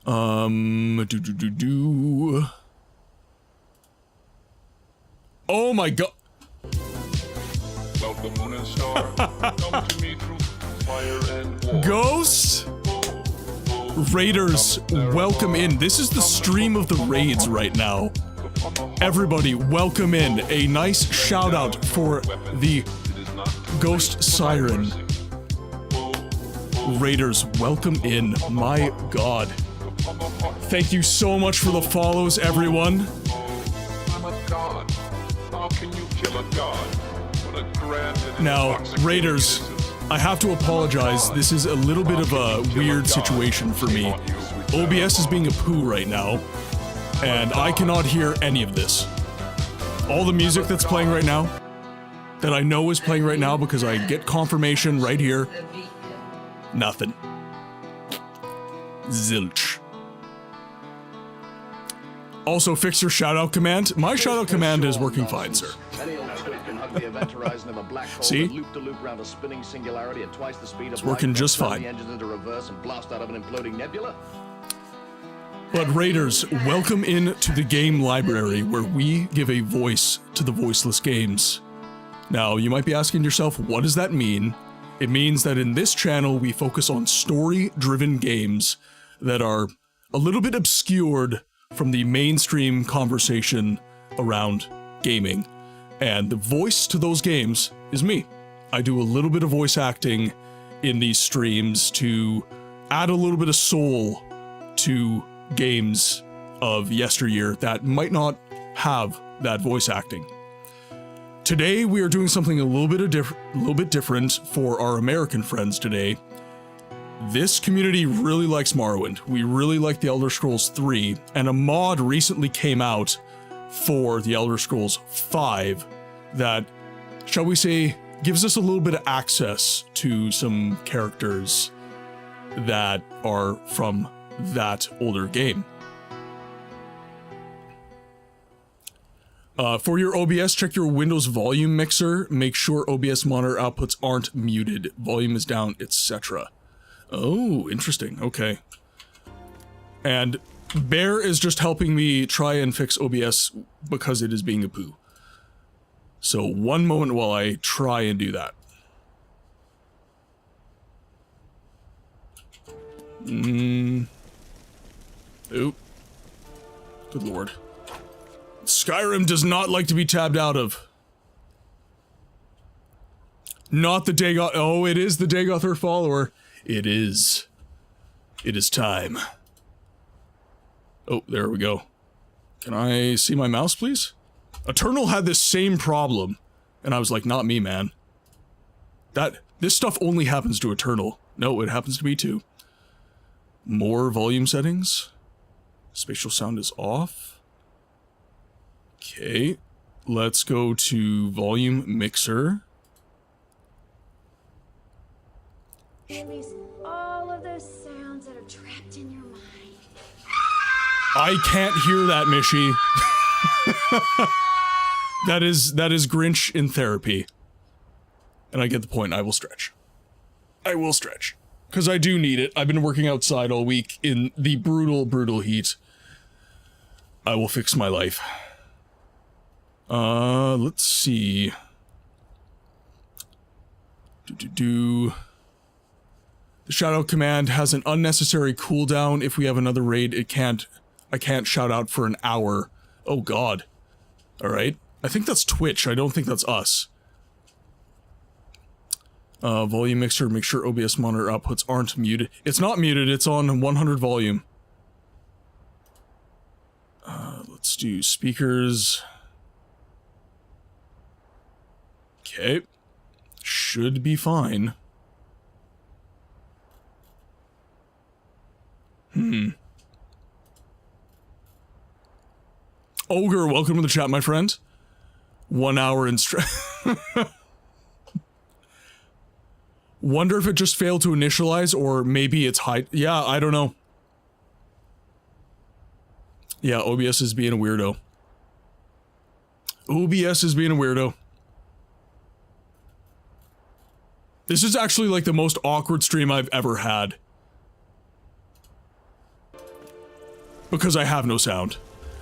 Oh my god. Ghosts? Raiders, welcome in. This is the stream of the raids right now. Everybody, welcome in. A nice shout out for the Ghost Siren. Raiders, welcome in. My god. Thank you so much for the follows, everyone. Now, Raiders, I have to apologize. This is a little bit of a weird situation for me. OBS is being a poo right now, and I cannot hear any of this. All the music that's playing right now, that I know is playing right now because I get confirmation right here. Nothing. Zilch. Also, fix your shoutout command. My shoutout command is working fine, sir. See? It's working just fine. But Raiders, welcome in to the game library where we give a voice to the voiceless games. Now, you might be asking yourself, what does that mean? It means that in this channel, we focus on story-driven games that are a little bit obscured from the mainstream conversation around gaming. And the voice to those games is me. I do a little bit of voice acting in these streams to add a little bit of soul to games of yesteryear that might not have that voice acting. Today we are doing something a little bit different for our American friends today. This community really likes Morrowind. We really like the Elder Scrolls 3, and a mod recently came out for the Elder Scrolls 5 that, shall we say, gives us a little bit of access to some characters that are from that older game. For your OBS, check your Windows volume mixer. Make sure OBS monitor outputs aren't muted, volume is down, etc. Oh, interesting. Okay. And Bear is just helping me try and fix OBS because it is being a poo. So one moment while I try and do that. Oop. Good lord. Skyrim does not like to be tabbed out of. Not the Dagoth. Oh, it is the Dagoth follower. It is. It is time. Oh, there we go. Can I see my mouse, please? Eternal had this same problem, and I was like, not me, man. This stuff only happens to Eternal. No, it happens to me too. More volume settings. Spatial sound is off. Okay, let's go to volume mixer. Release all of those sounds that are trapped in your mind. I can't hear that, Mishy. That is Grinch in therapy. And I get the point. I will stretch. I will stretch. Because I do need it. I've been working outside all week in the brutal, brutal heat. I will fix my life. Let's see. The shoutout command has an unnecessary cooldown. If we have another raid, I can't shout out for an hour. Oh god. Alright. I think that's Twitch. I don't think that's us. Volume mixer, make sure OBS monitor outputs aren't muted. It's not muted, it's on 100 volume. Let's do speakers. Okay. Should be fine. Ogre, welcome to the chat, my friend. 1 hour in Wonder if it just failed to initialize, or maybe it's high. Yeah, I don't know. Yeah, OBS is being a weirdo. OBS is being a weirdo. This is actually like the most awkward stream I've ever had. Because I have no sound.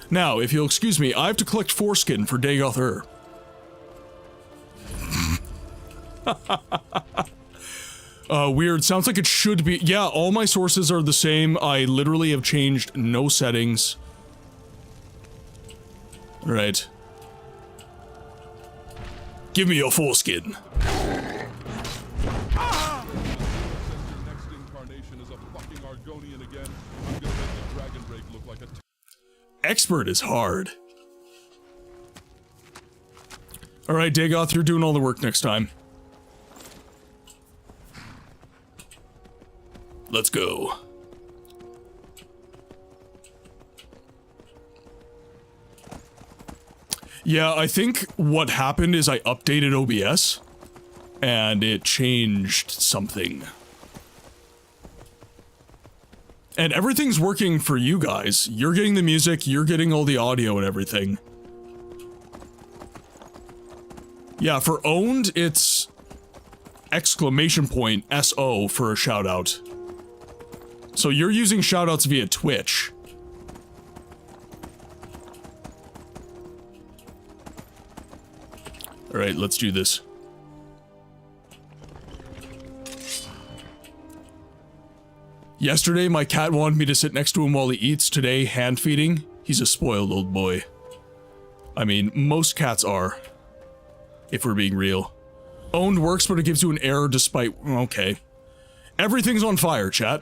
Now, if you'll excuse me, I have to collect foreskin for Dagoth Urrrrrr. Weird. Sounds like it should be. Yeah, all my sources are the same. I literally have changed no settings. Alright. Give me your foreskin. Expert is hard. Alright, Dagoth, you're doing all the work next time. Let's go. Yeah, I think what happened is I updated OBS, and it changed something. And everything's working for you guys. You're getting the music, you're getting all the audio and everything. Yeah, for owned, it's exclamation point SO for a shout out. So you're using shoutouts via Twitch. Alright, let's do this. Yesterday, my cat wanted me to sit next to him while he eats. Today, hand feeding. He's a spoiled old boy. I mean, most cats are. If we're being real. Owned works, but it gives you an error despite... Okay. Everything's on fire, chat.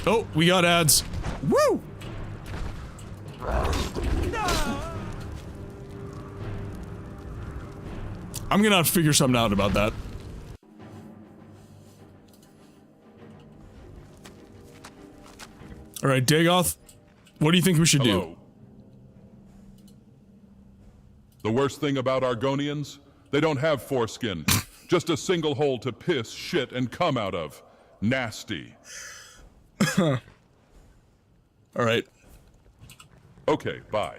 Oh, we got ads. Woo! I'm gonna have to figure something out about that. Alright, Dagoth, what do you think we should do? The worst thing about Argonians? They don't have foreskin. Just a single hole to piss, shit, and come out of. Nasty. Alright. Okay, bye.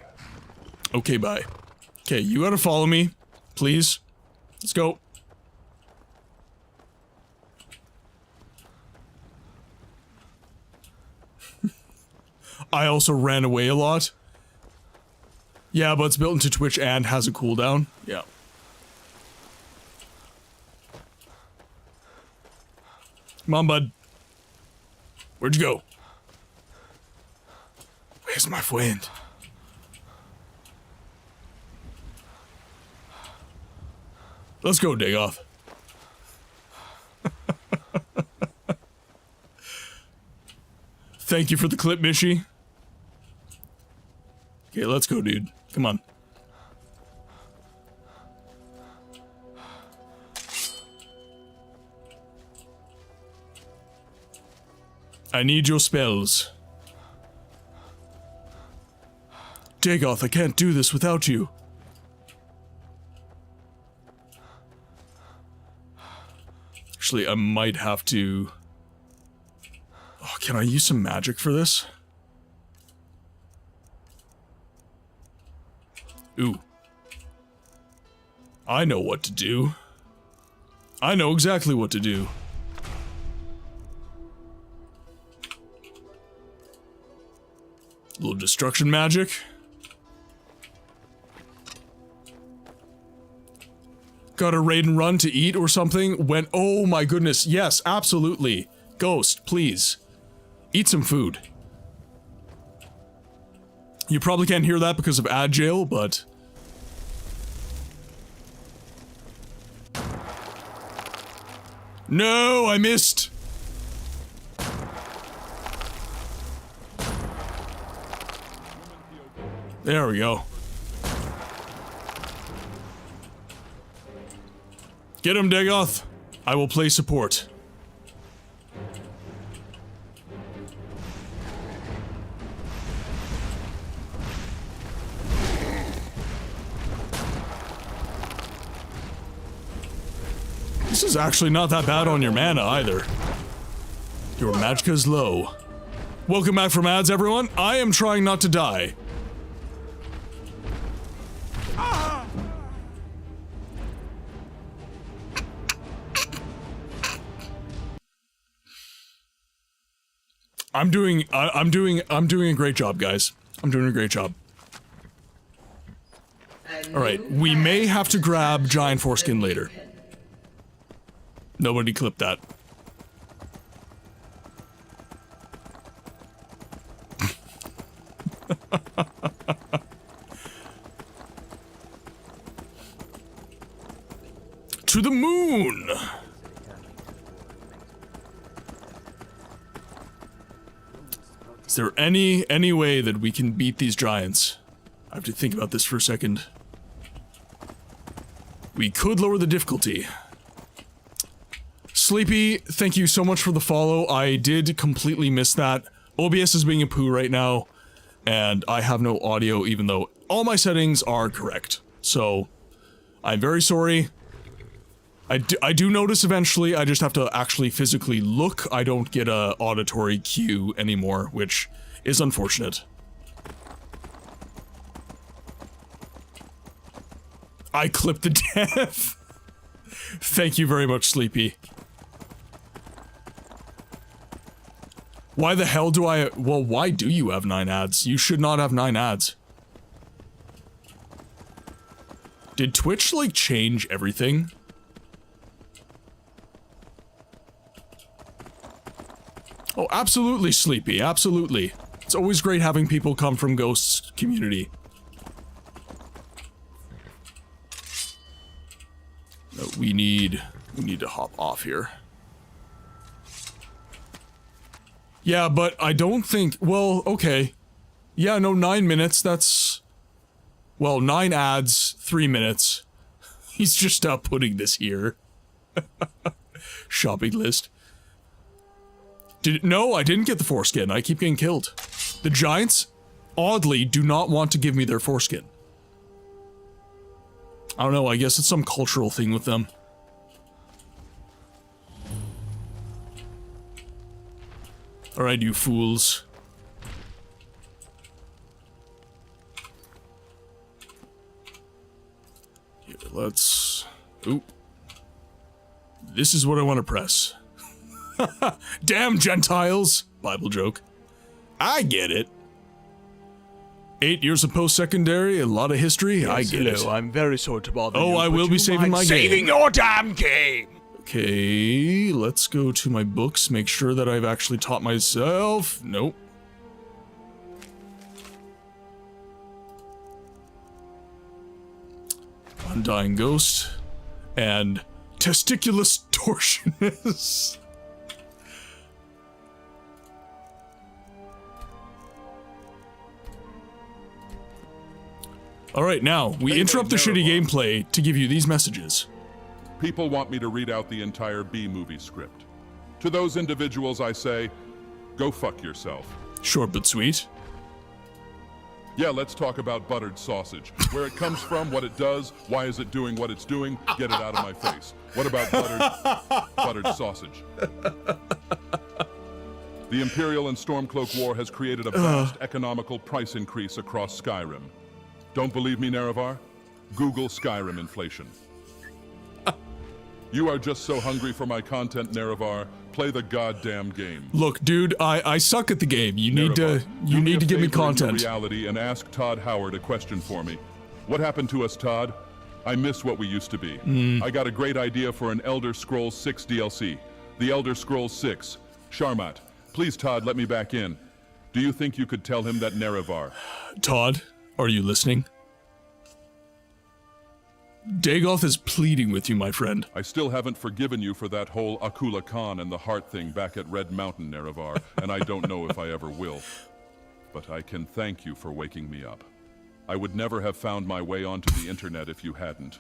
Okay, bye. Okay, you gotta follow me, please. Let's go. I also ran away a lot. Yeah, but it's built into Twitch and has a cooldown. Yeah. Come on, bud. Where'd you go? Where's my friend? Let's go, Dagoth. Thank you for the clip, Mishi. Okay, let's go, dude. Come on. I need your spells. Dagoth, I can't do this without you. Actually, I might have to... Oh, can I use some magic for this? Ooh. I know what to do. I know exactly what to do. Little destruction magic. Got a raid and run to eat or something? When, oh my goodness, yes, absolutely. Ghost, please. Eat some food. You probably can't hear that because of ad jail, but... No, I missed. There we go. Get him, Dagoth. I will play support. This is actually not that bad on your mana either. Your magicka's low. Welcome back from ads, everyone. I am trying not to die. I'm doing a great job, guys. I'm doing a great job. Alright, we may have to grab giant foreskin later. Nobody clipped that. To the moon! Is there any way that we can beat these giants? I have to think about this for a second. We could lower the difficulty. Sleepy, thank you so much for the follow. I did completely miss that. OBS is being a poo right now, and I have no audio even though all my settings are correct. So, I'm very sorry. I do notice eventually, I just have to actually physically look. I don't get a auditory cue anymore, which is unfortunate. I clipped the death. Thank you very much, Sleepy. Why the hell do I- well, why do you have 9 ads? You should not have 9 ads. Did Twitch, like, change everything? Oh, absolutely, Sleepy, absolutely. It's always great having people come from Ghost's community. No, we need to hop off here. Yeah, but I don't think, well, okay. Yeah, no, 9 minutes, that's... Well, 9 ads, 3 minutes. He's just putting this here. Shopping list. No, I didn't get the foreskin. I keep getting killed. The giants, oddly, do not want to give me their foreskin. I don't know, I guess it's some cultural thing with them. Alright, you fools. Here, let's... Oop. This is what I want to press. Damn Gentiles! Bible joke. I get it. 8 years of post-secondary, a lot of history, yes, I get it. I'm very sorry to bother you. Oh, I will be saving my game. Saving your damn game! Okay, let's go to my books, make sure that I've actually taught myself. Nope. Undying Ghost. And Testiculus Torsionist. Alright, now, we interrupt the shitty gameplay to give you these messages. People want me to read out the entire B-movie script. To those individuals I say, go fuck yourself. Short but sweet. Yeah, let's talk about buttered sausage. Where it comes from, what it does, why is it doing what it's doing, get it out of my face. What about buttered sausage? The Imperial and Stormcloak War has created a vast economical price increase across Skyrim. Don't believe me, Nerevar? Google Skyrim inflation. You are just so hungry for my content, Nerevar. Play the goddamn game. Look, dude, I suck at the game. You need to give me content. Reality and ask Todd Howard a question for me. What happened to us, Todd? I miss what we used to be. I got a great idea for an Elder Scrolls 6 DLC. The Elder Scrolls 6. Sharmat, please, Todd, let me back in. Do you think you could tell him that Nerevar? Todd, are you listening? Dagoth is pleading with you, my friend. I still haven't forgiven you for that whole Akula Khan and the heart thing back at Red Mountain, Nerevar, and I don't know if I ever will. But I can thank you for waking me up. I would never have found my way onto the internet if you hadn't.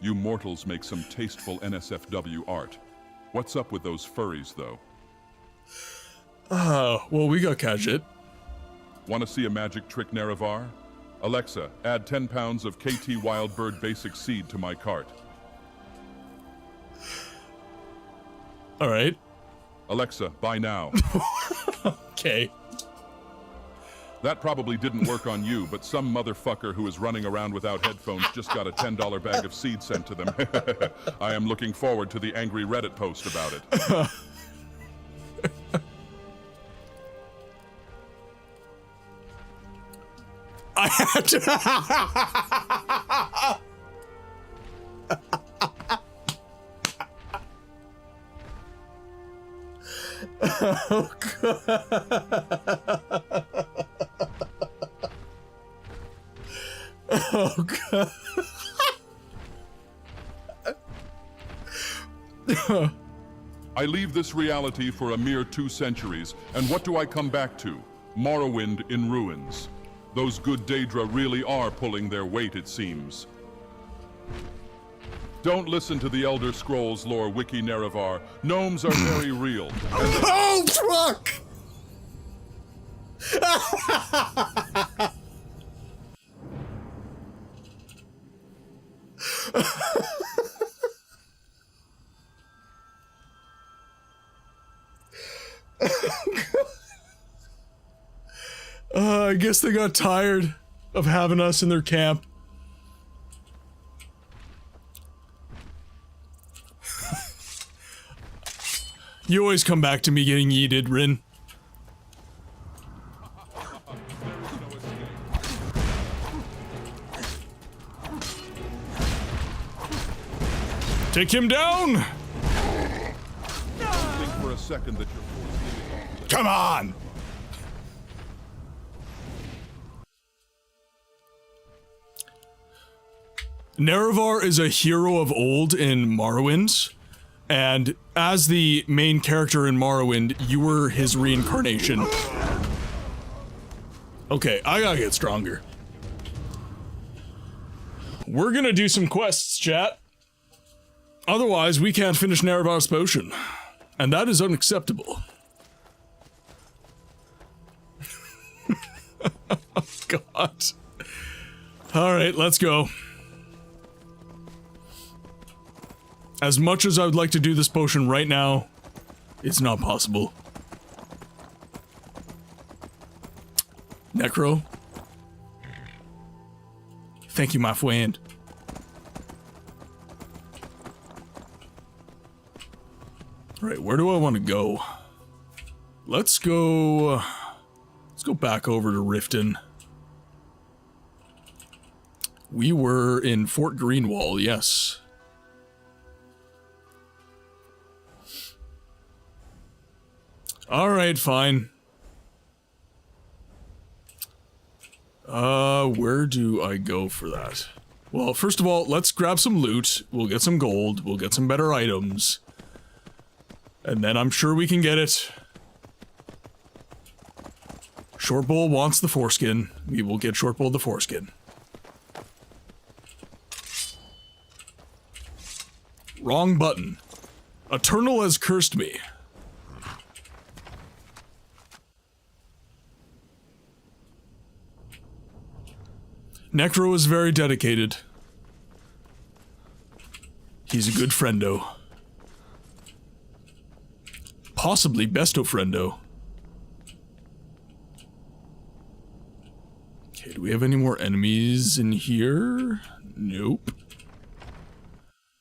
You mortals make some tasteful NSFW art. What's up with those furries, though? Well, we got Khajiit. Want to see a magic trick, Nerevar? Alexa, add 10 pounds of KT Wildbird Basic Seed to my cart. Alright. Alexa, buy now. Okay. That probably didn't work on you, but some motherfucker who is running around without headphones just got a $10 bag of seed sent to them. I am looking forward to the angry Reddit post about it. I had to. Oh, God. Oh, God. I leave this reality for a mere 2 centuries, and what do I come back to? Morrowind in ruins. Those good Daedra really are pulling their weight, it seems. Don't listen to the Elder Scrolls lore wiki, Nerevar. Gnomes are very real. Oh, fuck! I guess they got tired of having us in their camp. You always come back to me getting yeeted, Rin. Take him down! Think for a second that you're Come on! Nerevar is a hero of old in Morrowind, and as the main character in Morrowind, you were his reincarnation. Okay, I gotta get stronger. We're gonna do some quests, chat. Otherwise, we can't finish Nerevar's potion, and that is unacceptable. Oh, God. Alright, let's go. As much as I would like to do this potion right now, it's not possible. Necro? Thank you, my friend. Right, where do I want to go? Let's go back over to Riften. We were in Fort Greenwall, yes. Alright, fine. Where do I go for that? Well, first of all, let's grab some loot. We'll get some gold. We'll get some better items. And then I'm sure we can get it. Shortbowl wants the foreskin. We will get Shortbowl the foreskin. Wrong button. Eternal has cursed me. Necro is very dedicated. He's a good friendo. Possibly besto friendo. Okay, do we have any more enemies in here? Nope.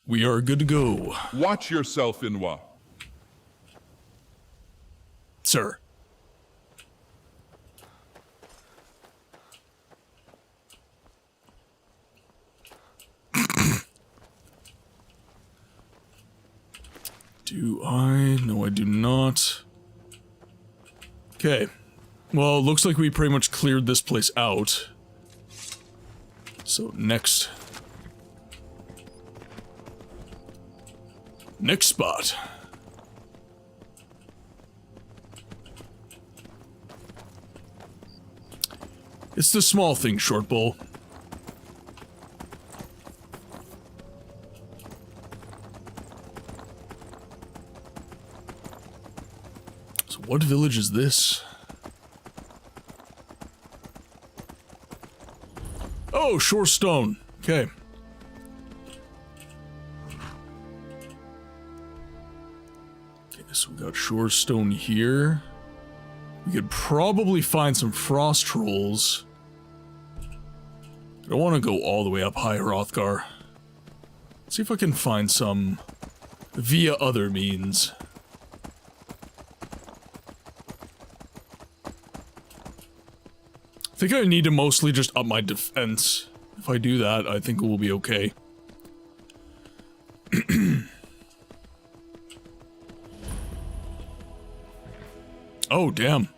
We are good to go. Watch yourself, Inwa. Sir. Do I? No, I do not. Okay. Well, it looks like we pretty much cleared this place out. So, next Next spot. It's the small thing, short bowl. So what village is this? Oh, Shore Stone. Okay. Okay, so we got Shore Stone here. We could probably find some frost trolls. I don't want to go all the way up high Hrothgar. See if I can find some via other means. I think I need to mostly just up my defense. If I do that, I think it will be okay. Oh, damn.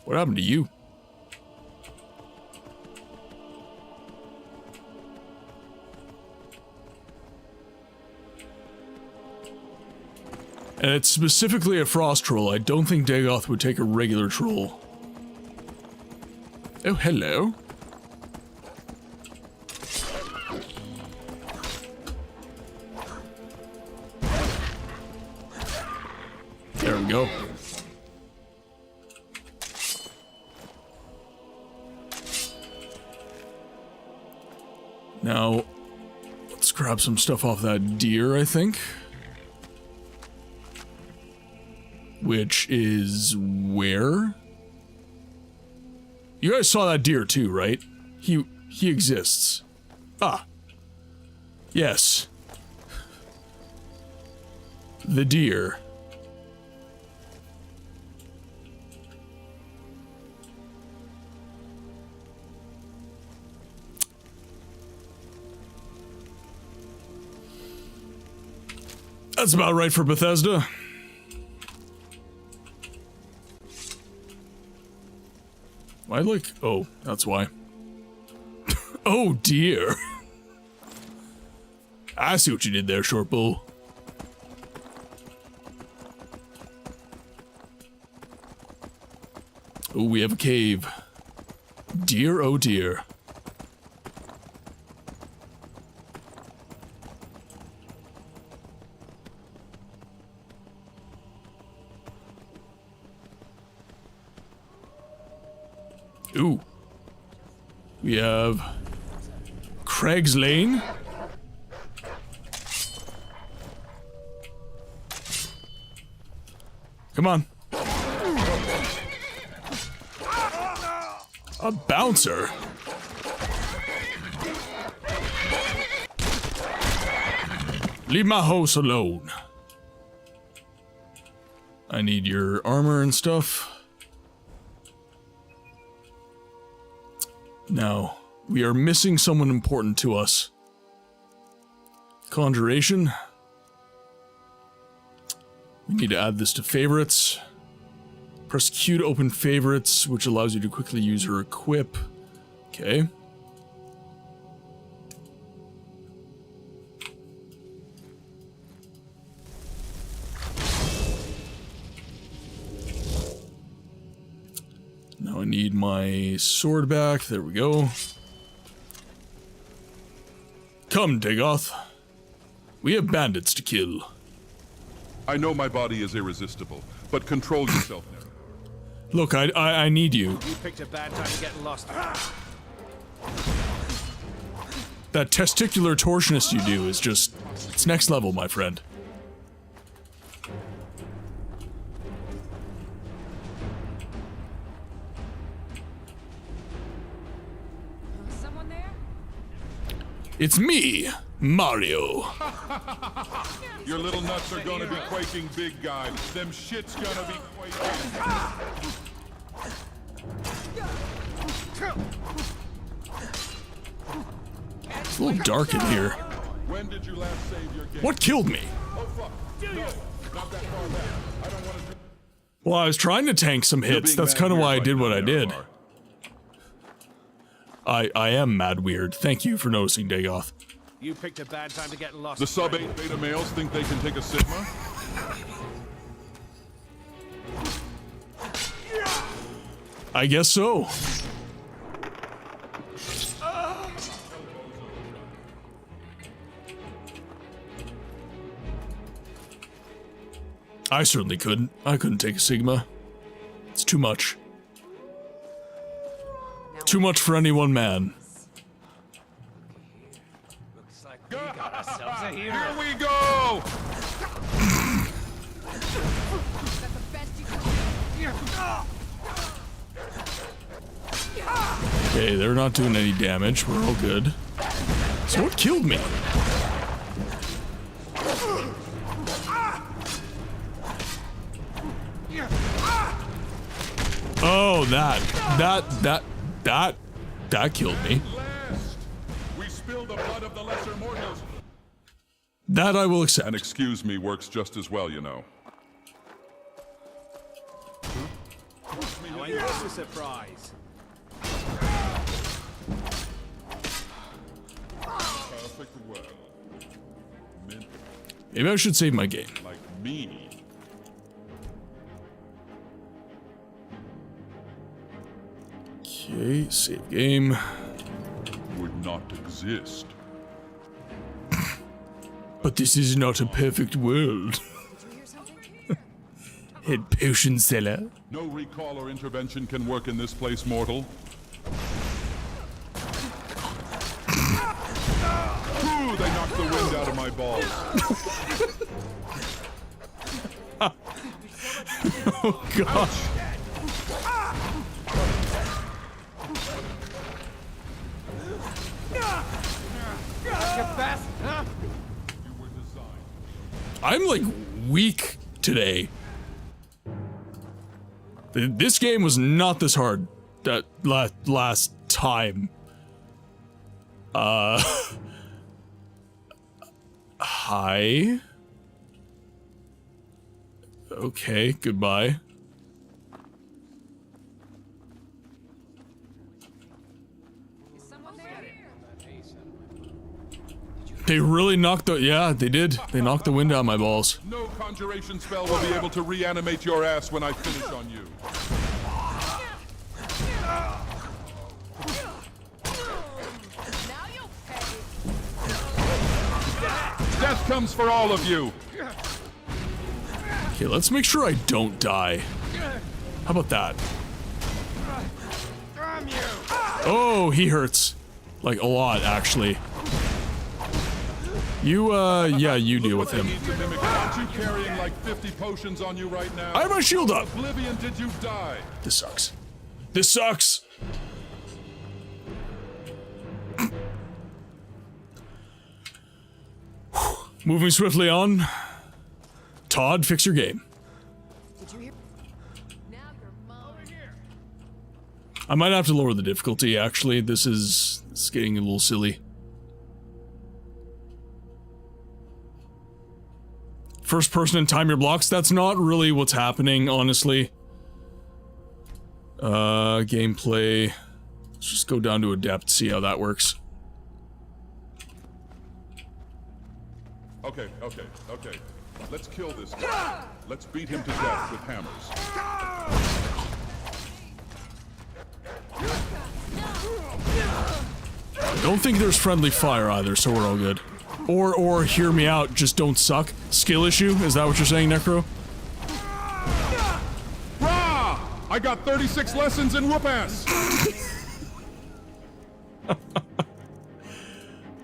What happened to you? And it's specifically a frost troll. I don't think Dagoth would take a regular troll. Oh, hello. There we go. Now, let's grab some stuff off that deer, I think. Which is where? You guys saw that deer too, right? He exists. Ah. Yes. The deer. That's about right for Bethesda. I like... Oh, that's why. Oh, dear. I see what you did there, short bull. Oh, we have a cave. Dear, oh dear. Ooh. We have Craig's Lane. Come on. A bouncer? Leave my house alone. I need your armor and stuff. Now, we are missing someone important to us. Conjuration. We need to add this to favorites. Press Q to open favorites, which allows you to quickly use her equip. Okay. Now I need my sword back. There we go. Come, Dagoth. We have bandits to kill. I know my body is irresistible, but control yourself now. Look, I need you. You picked a bad time to get lost. That testicular torsionist you do is just... It's next level, my friend. Someone there? It's me, Mario. Your little nuts are gonna be quaking, big guy. Them shit's gonna be quaking. It's a little dark in here. When did you last save your game? What killed me? Oh fuck. No, not that far back. I don't want to do... Well, I was trying to tank some hits. That's kind of why I did what I did. I am mad weird. Thank you for noticing, Dagoth. You picked a bad time to get lost. The sub-8 beta males think they can take a Sigma? I guess so. I certainly couldn't. I couldn't take a Sigma. It's too much. Too much for any one man. Looks like we got ourselves a hero. Here we go! Okay, they're not doing any damage. We're all good. So what killed me? Oh, that killed me. Last, we spilled the blood of the lesser mortals. That I will accept. And excuse me works just as well, you know. Now ain't this a surprise? Perfect well. Mint Maybe I should save my game. like me. Okay, save game. Would not exist. But this is not a perfect world. Head potion seller. No recall or intervention can work in this place, mortal. Ooh, they knocked the wind out of my balls. Oh gosh. I'm like weak today. This game was not this hard that last time. Hi. Okay, goodbye. They really knocked the, yeah, they did. They knocked the wind out of my balls. No conjuration spell will be able to reanimate your ass when I finish on you. Death comes for all of you. Okay, let's make sure I don't die. How about that? Oh, he hurts. Like, a lot, actually. You, yeah, you deal with him. Aren't you carrying like 50 potions on you right now? I have my shield up! Oblivion, did you die? This sucks. This sucks! Moving swiftly on. Todd, fix your game. Did you hear? Now you're mine. I might have to lower the difficulty, actually. This is getting a little silly. First person and time your blocks, that's not really what's happening, honestly. Gameplay. Let's just go down to adept, see how that works. Okay. Let's kill this guy. Let's beat him to death with hammers. I don't think there's friendly fire either, so we're all good. Or hear me out, just don't suck. Skill issue? Is that what you're saying, Necro? Rah! I got 36 lessons in whoop ass.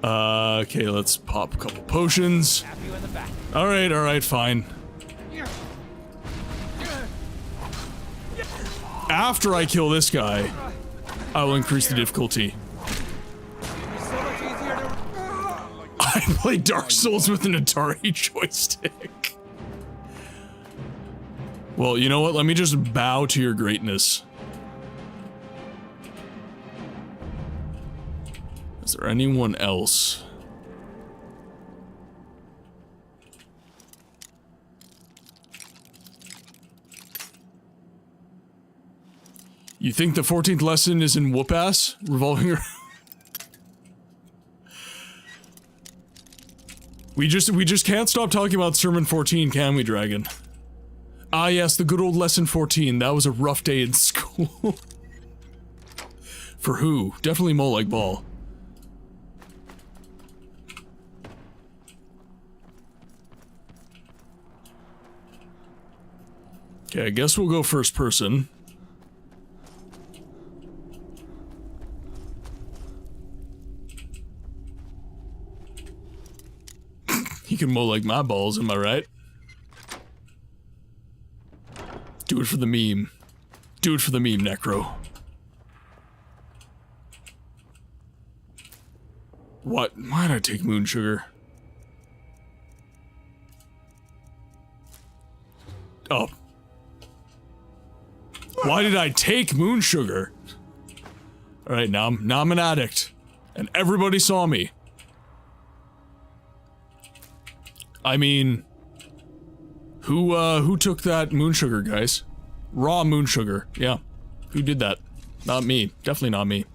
Okay, let's pop a couple potions. Alright, fine. After I kill this guy, I will increase the difficulty. I play Dark Souls with an Atari joystick. Well, you know what? Let me just bow to your greatness. Is there anyone else? You think the 14th lesson is in whoop ass? Revolving around. We just can't stop talking about Sermon 14, can we, Dragon? Ah yes, the good old Lesson 14. That was a rough day in school. For who? Definitely Molag Ball. Okay, I guess we'll go first person. He can mow like my balls, am I right? Do it for the meme. Do it for the meme, Necro. What? Why did I take moon sugar? Oh. Why did I take moon sugar? Alright, now I'm an addict. And everybody saw me. I mean, who took that moon sugar, guys? Raw moon sugar, yeah. Who did that? Not me. Definitely not me.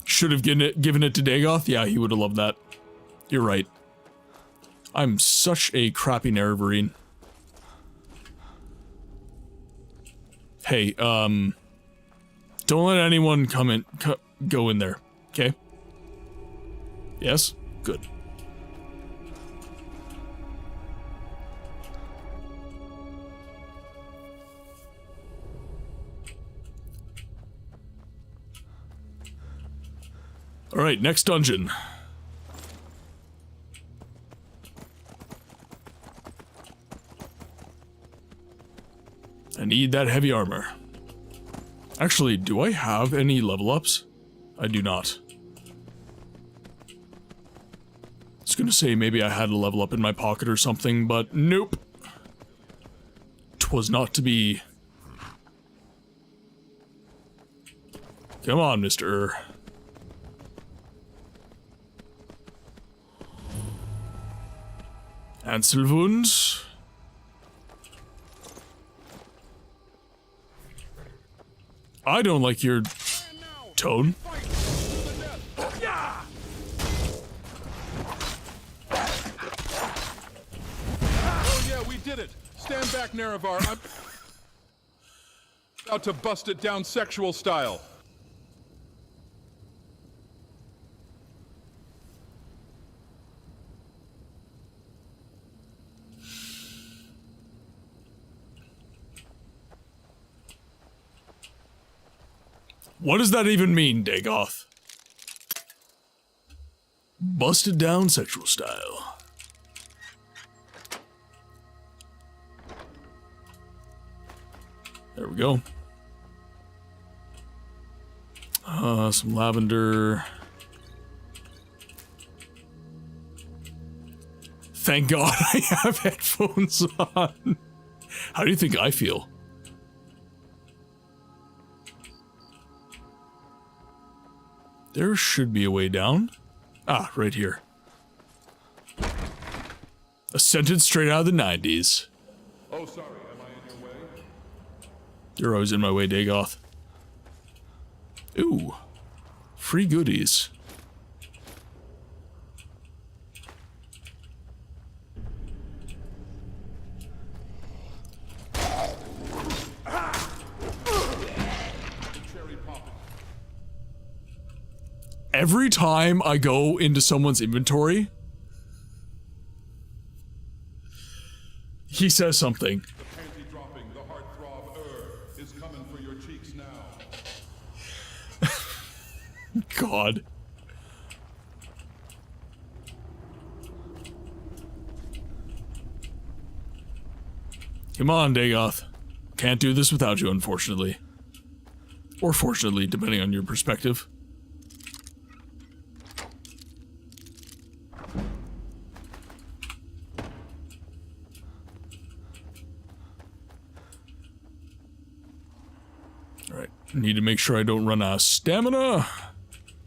Should have given it to Dagoth? Yeah, he would have loved that. You're right. I'm such a crappy Nerevarine. Hey, don't let anyone go in there, okay? Yes? Good. Alright, next dungeon. I need that heavy armor. Actually, do I have any level ups? I do not. I was gonna say maybe I had a level up in my pocket or something, but nope. 'Twas not to be. Come on, Mr. Anselwund. I don't like your tone. Oh yeah, we did it. Stand back, Nerevar. I'm about to bust it down sexual style. What does that even mean, Dagoth? Busted down sexual style. There we go. Some lavender. Thank God I have headphones on. How do you think I feel? There should be a way down. Ah, right here. Ascended straight out of the 90s. Oh, sorry, am I in your way? You're always in my way, Dagoth. Ooh. Free goodies. Every time I go into someone's inventory, he says something. The panty dropping, the heart throb is coming for your cheeks now. God. Come on, Dagoth. Can't do this without you, unfortunately. Or fortunately, depending on your perspective. Alright, need to make sure I don't run out of stamina.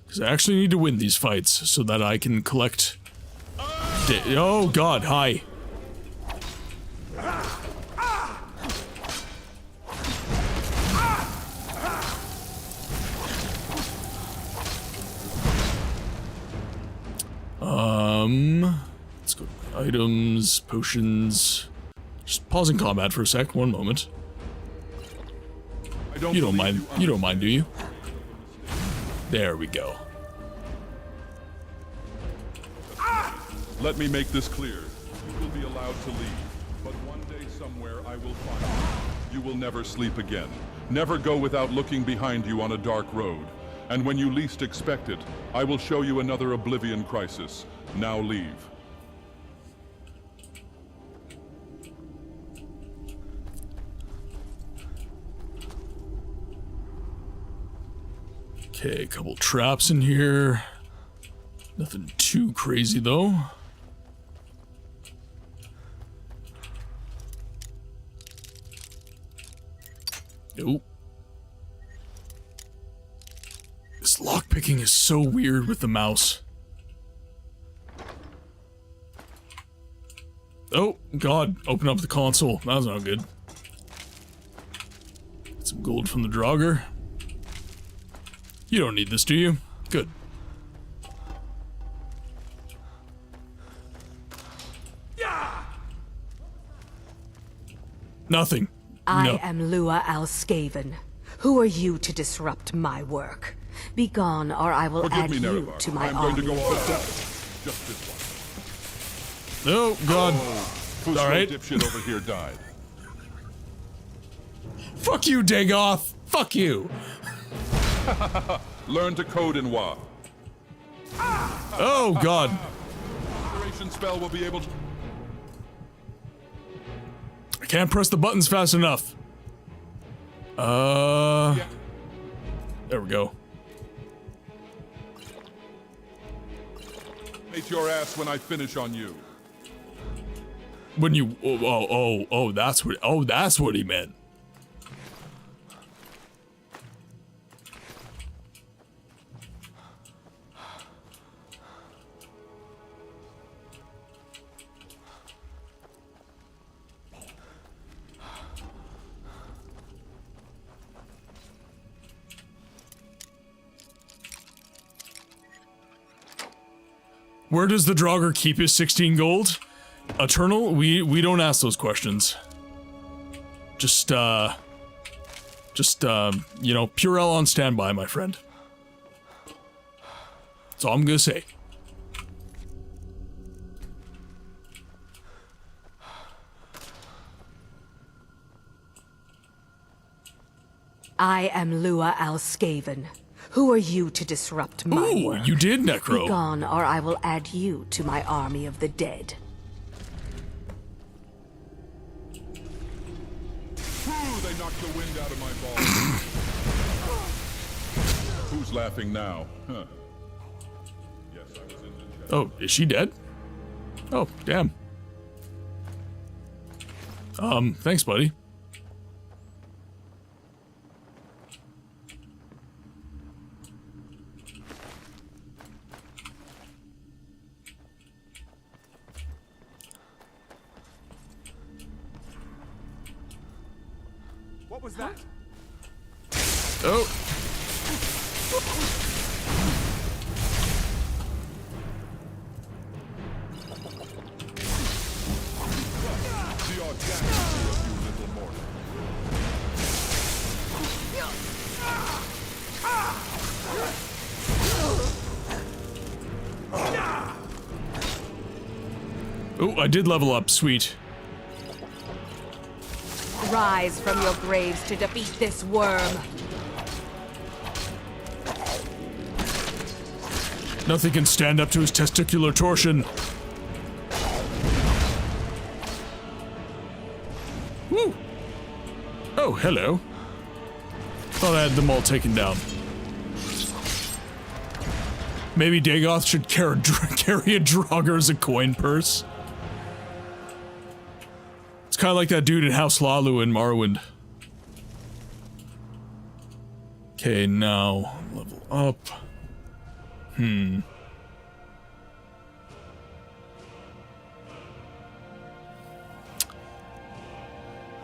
Because I actually need to win these fights so that I can collect... Oh god, hi. Let's go to items, potions. Just pausing combat for a sec, one moment. You don't mind, do you? There we go. Let me make this clear. You will be allowed to leave, but one day somewhere I will find you. You will never sleep again. Never go without looking behind you on a dark road. And when you least expect it, I will show you another Oblivion crisis. Now leave. Okay, a couple traps in here. Nothing too crazy though. Nope. This lockpicking is so weird with the mouse. Oh, God. Open up the console. That was not good. Get some gold from the Draugr. You don't need this, do you? Good. Nothing. I am Lua Alskaven. Who are you to disrupt my work? Begone, or I will add you to my army of the dead. Just this one. Oh, God. Who's all right. dipshit over here died? Fuck you, Dagoth. Fuck you. Learn to code in WA. Oh, God. Operation spell will be able to... I can't press the buttons fast enough. There we go. Hate your ass when I finish on you. When you that's what he meant. Where does the Draugr keep his 16 gold? Eternal? We don't ask those questions. Just you know, Purell on standby, my friend. That's all I'm gonna say. I am Lua Alskaven. Who are you to disrupt my work? You did, Necro. Begone, or I will add you to my army of the dead. They knocked the wind out of my balls. Who's laughing now? Huh. Yes, I was in the chat. Oh, is she dead? Oh, damn. Thanks, buddy. What was that? Oh. The audacity of you little mortal. Oh, I did level up. Sweet. Rise from your graves to defeat this worm. Nothing can stand up to his testicular torsion. Woo! Oh, hello. Thought I had them all taken down. Maybe Dagoth should carry a Draugr as a coin purse. It's kind of like that dude in House Lalu in Morrowind. Okay, now level up.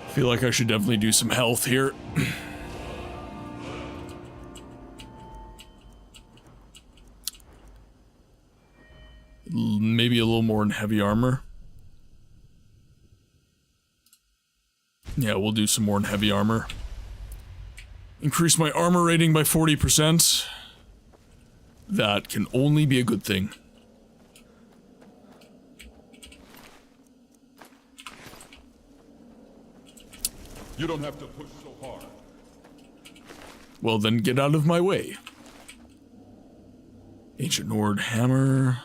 Feel like I should definitely do some health here. Maybe more in heavy armor. Yeah, we'll do some more in heavy armor. Increase my armor rating by 40%. That can only be a good thing. You don't have to push so hard. Well, then get out of my way. Ancient Nord hammer.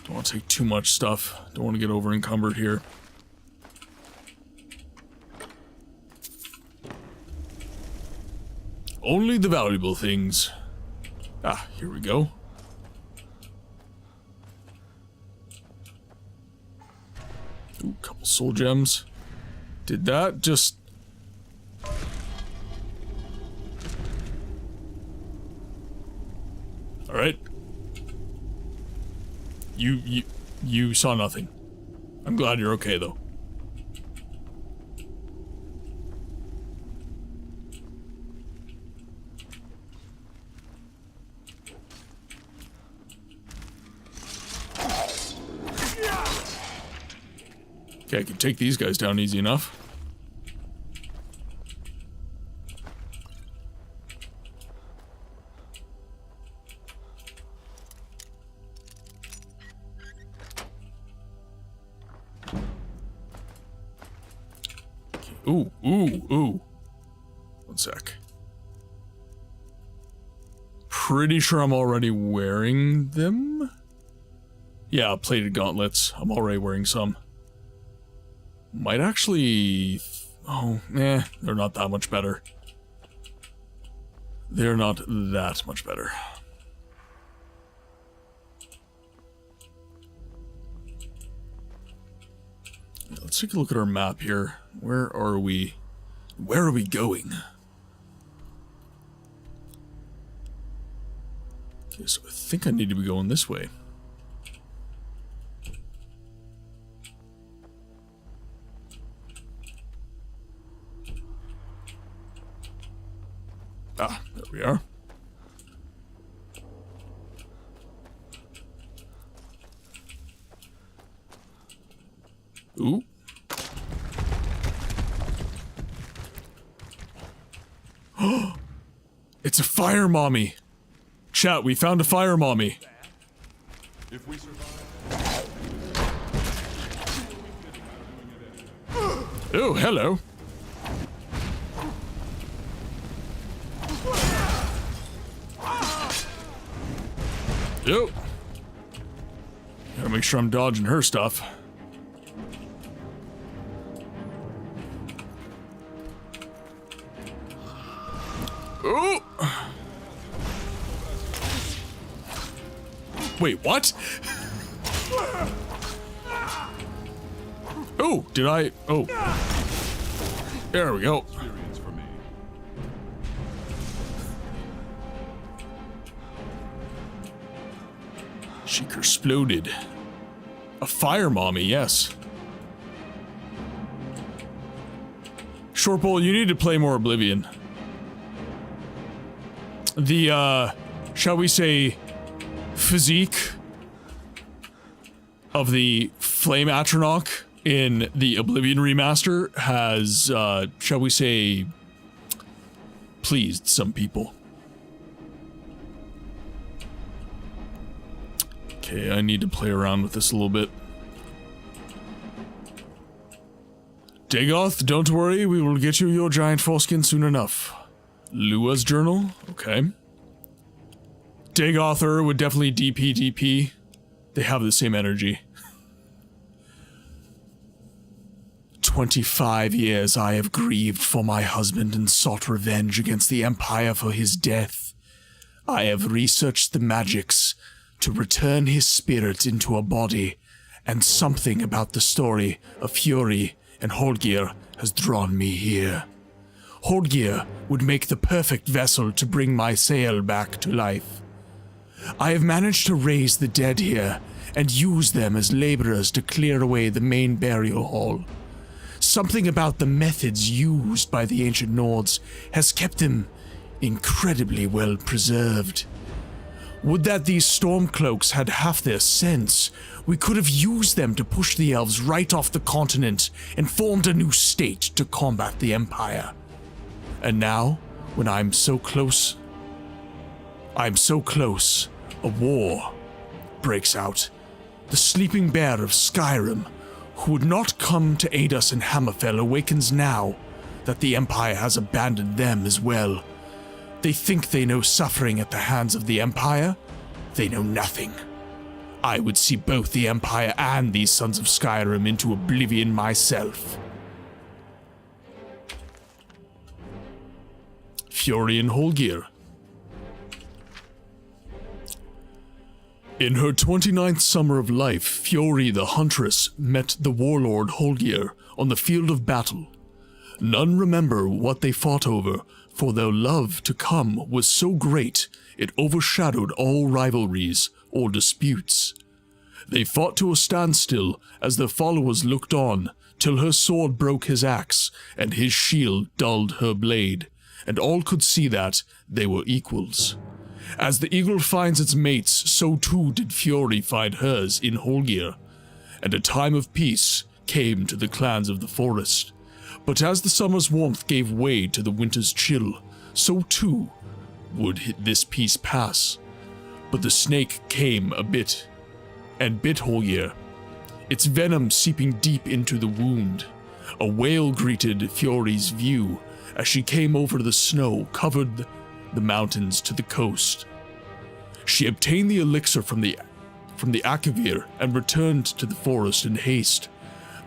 Don't want to take too much stuff. Don't want to get over encumbered here. Only the valuable things. Ah, here we go. Ooh, couple soul gems. Did that just... Alright. You saw nothing. I'm glad you're okay, though. Okay, I can take these guys down easy enough. Ooh, ooh, ooh. One sec. Pretty sure I'm already wearing them? Yeah, plated gauntlets. I'm already wearing some. Might actually... Oh, they're not that much better. They're not that much better. Let's take a look at our map here. Where are we? Where are we going? Okay, so I think I need to be going this way. Ah, there we are. Ooh. It's a fire mommy. Chat, we found a fire mommy. If we survive... Oh, hello. Yo. Gotta make sure I'm dodging her stuff. Oh! Wait, what? Oh, did I? Oh. There we go. Experience for me. She exploded. A fire mommy, yes. Shortbowl, you need to play more Oblivion. The, shall we say, physique of the Flame Atronach in the Oblivion remaster has, shall we say, pleased some people. Okay, I need to play around with this a little bit. Dagoth, don't worry, we will get you your giant foreskin soon enough. Lua's journal? Okay. Dagoth would definitely DP. They have the same energy. 25 years I have grieved for my husband and sought revenge against the Empire for his death. I have researched the magics to return his spirit into a body, and something about the story of Fury and Holdgear has drawn me here. Holdgear would make the perfect vessel to bring my sail back to life. I have managed to raise the dead here and use them as laborers to clear away the main burial hall. Something about the methods used by the ancient Nords has kept them incredibly well preserved. Would that these Stormcloaks had half their sense. We could have used them to push the elves right off the continent and formed a new state to combat the Empire. And now, when I'm so close, a war breaks out. The sleeping bear of Skyrim, who would not come to aid us in Hammerfell, awakens now that the Empire has abandoned them as well. They think they know suffering at the hands of the Empire. They know nothing. I would see both the Empire and these Sons of Skyrim into oblivion myself. Fury and Holgeir. In her 29th summer of life, Fury the Huntress met the warlord Holgeir on the field of battle. None remember what they fought over, for their love to come was so great it overshadowed all rivalries or disputes. They fought to a standstill as their followers looked on, till her sword broke his axe, and his shield dulled her blade, and all could see that they were equals. As the eagle finds its mates, so too did Fury find hers in Holgeir, and a time of peace came to the clans of the forest. But as the summer's warmth gave way to the winter's chill, so too would this peace pass. But the snake came and bit Holgeir, its venom seeping deep into the wound. A wail greeted Fury's view as she came over the snow, covered the mountains to the coast. She obtained the elixir from the Akavir and returned to the forest in haste.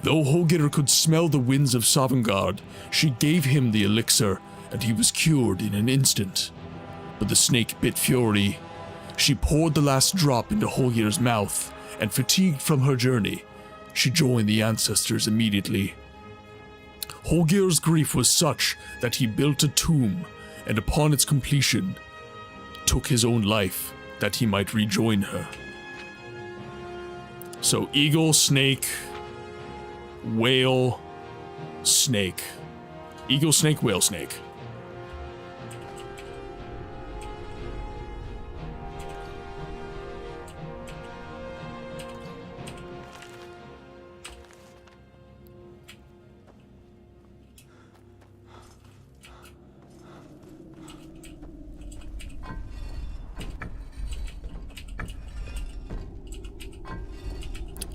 Though Holgeir could smell the winds of Sovngarde, she gave him the elixir, and he was cured in an instant. But the snake bit Fury. She poured the last drop into Holgeir's mouth, and fatigued from her journey, she joined the ancestors immediately. Holgeir's grief was such that he built a tomb, and upon its completion, took his own life that he might rejoin her. So eagle, snake, whale, snake. Eagle, snake, whale, snake.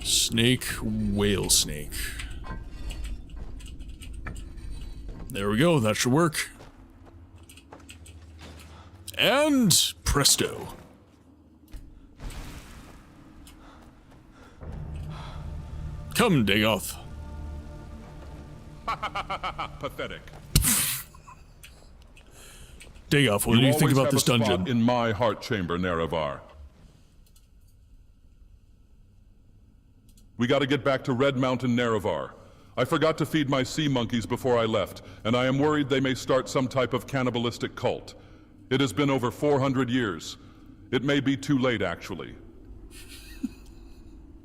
Snake, whale, snake. There we go, that should work. And presto. Come, Dagoth. Pathetic. Dagoth, what do you think about this dungeon? In my heart chamber, Nerevar. We gotta get back to Red Mountain, Nerevar. I forgot to feed my sea monkeys before I left, and I am worried they may start some type of cannibalistic cult. It has been over 400 years. It may be too late, actually.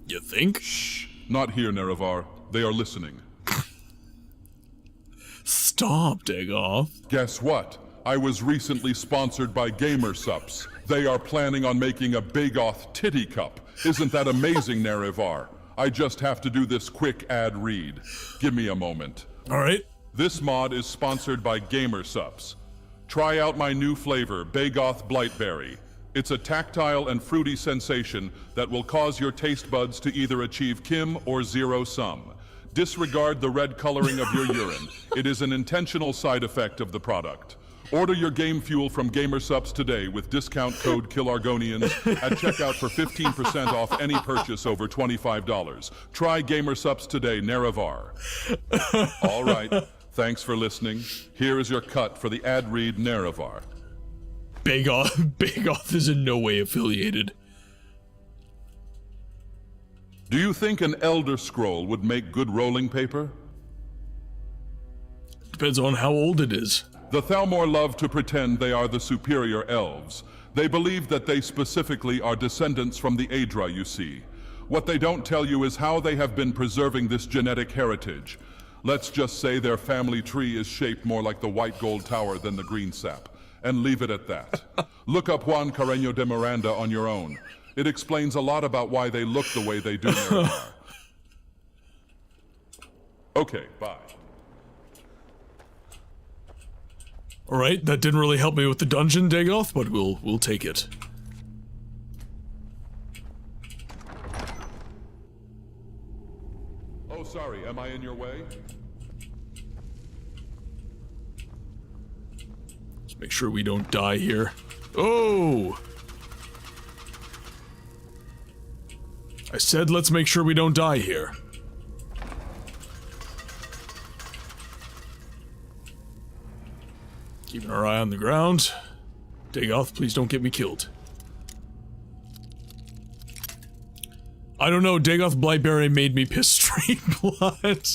You think? Shh. Not here, Nerevar. They are listening. Stop, Dagoth. Guess what? I was recently sponsored by GamerSups. They are planning on making a Dagoth titty cup. Isn't that amazing, Nerevar? I just have to do this quick ad read. Give me a moment. All right. This mod is sponsored by GamerSups. Try out my new flavor, Dagoth Blightberry. It's a tactile and fruity sensation that will cause your taste buds to either achieve Kim or zero sum. Disregard the red coloring of your urine. It is an intentional side effect of the product. Order your game fuel from GamerSups today with discount code KillarGonians at checkout for 15% off any purchase over $25. Try GamerSups today, Nerevar. All right, thanks for listening. Here is your cut for the ad read, Nerevar. Dagoth is in no way affiliated. Do you think an Elder Scroll would make good rolling paper? Depends on how old it is. The Thalmor love to pretend they are the superior elves. They believe that they specifically are descendants from the Aedra, you see. What they don't tell you is how they have been preserving this genetic heritage. Let's just say their family tree is shaped more like the white gold tower than the green sap. and leave it at that. Look up Juan Carreño de Miranda on your own. It explains a lot about why they look the way they do, Miramar. Okay, bye. Alright, that didn't really help me with the dungeon, Dagoth, but we'll take it. Oh, sorry, am I in your way? Let's make sure we don't die here. Oh! I said let's make sure we don't die here. Keeping our eye on the ground. Dagoth, please don't get me killed. I don't know, Dagoth Blightberry made me piss straight blood.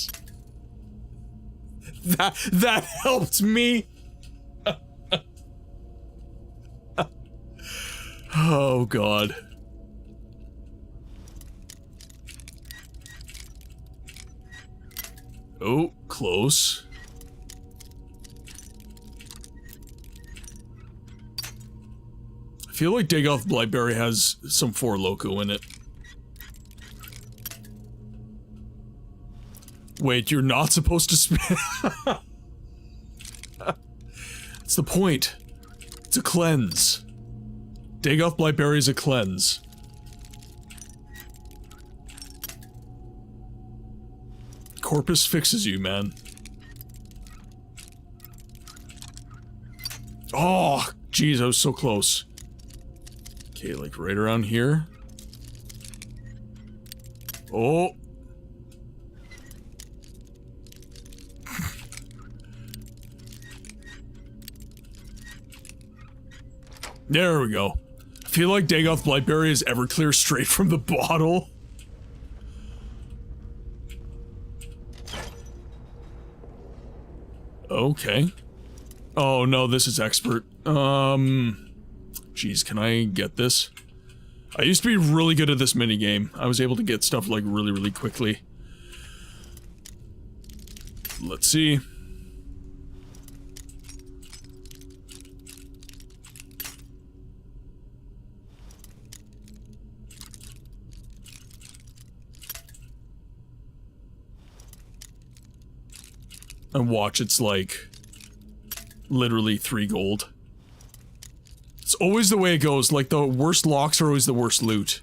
That helped me. Oh god. Oh, close. I feel like Dagoth Blightberry has some Four Loko in it. Wait, you're not supposed to spin? That's the point. It's a cleanse. Dagoth Blightberry is a cleanse. Corpus fixes you, man. Oh, jeez, I was so close. Okay, like right around here. Oh. There we go. I feel like Dagoth Blightberry is Everclear straight from the bottle. Okay. Oh no, this is expert. Jeez, can I get this? I used to be really good at this minigame. I was able to get stuff like really quickly. Let's see. And watch, it's like literally 3 gold. It's always the way it goes, like the worst locks are always the worst loot.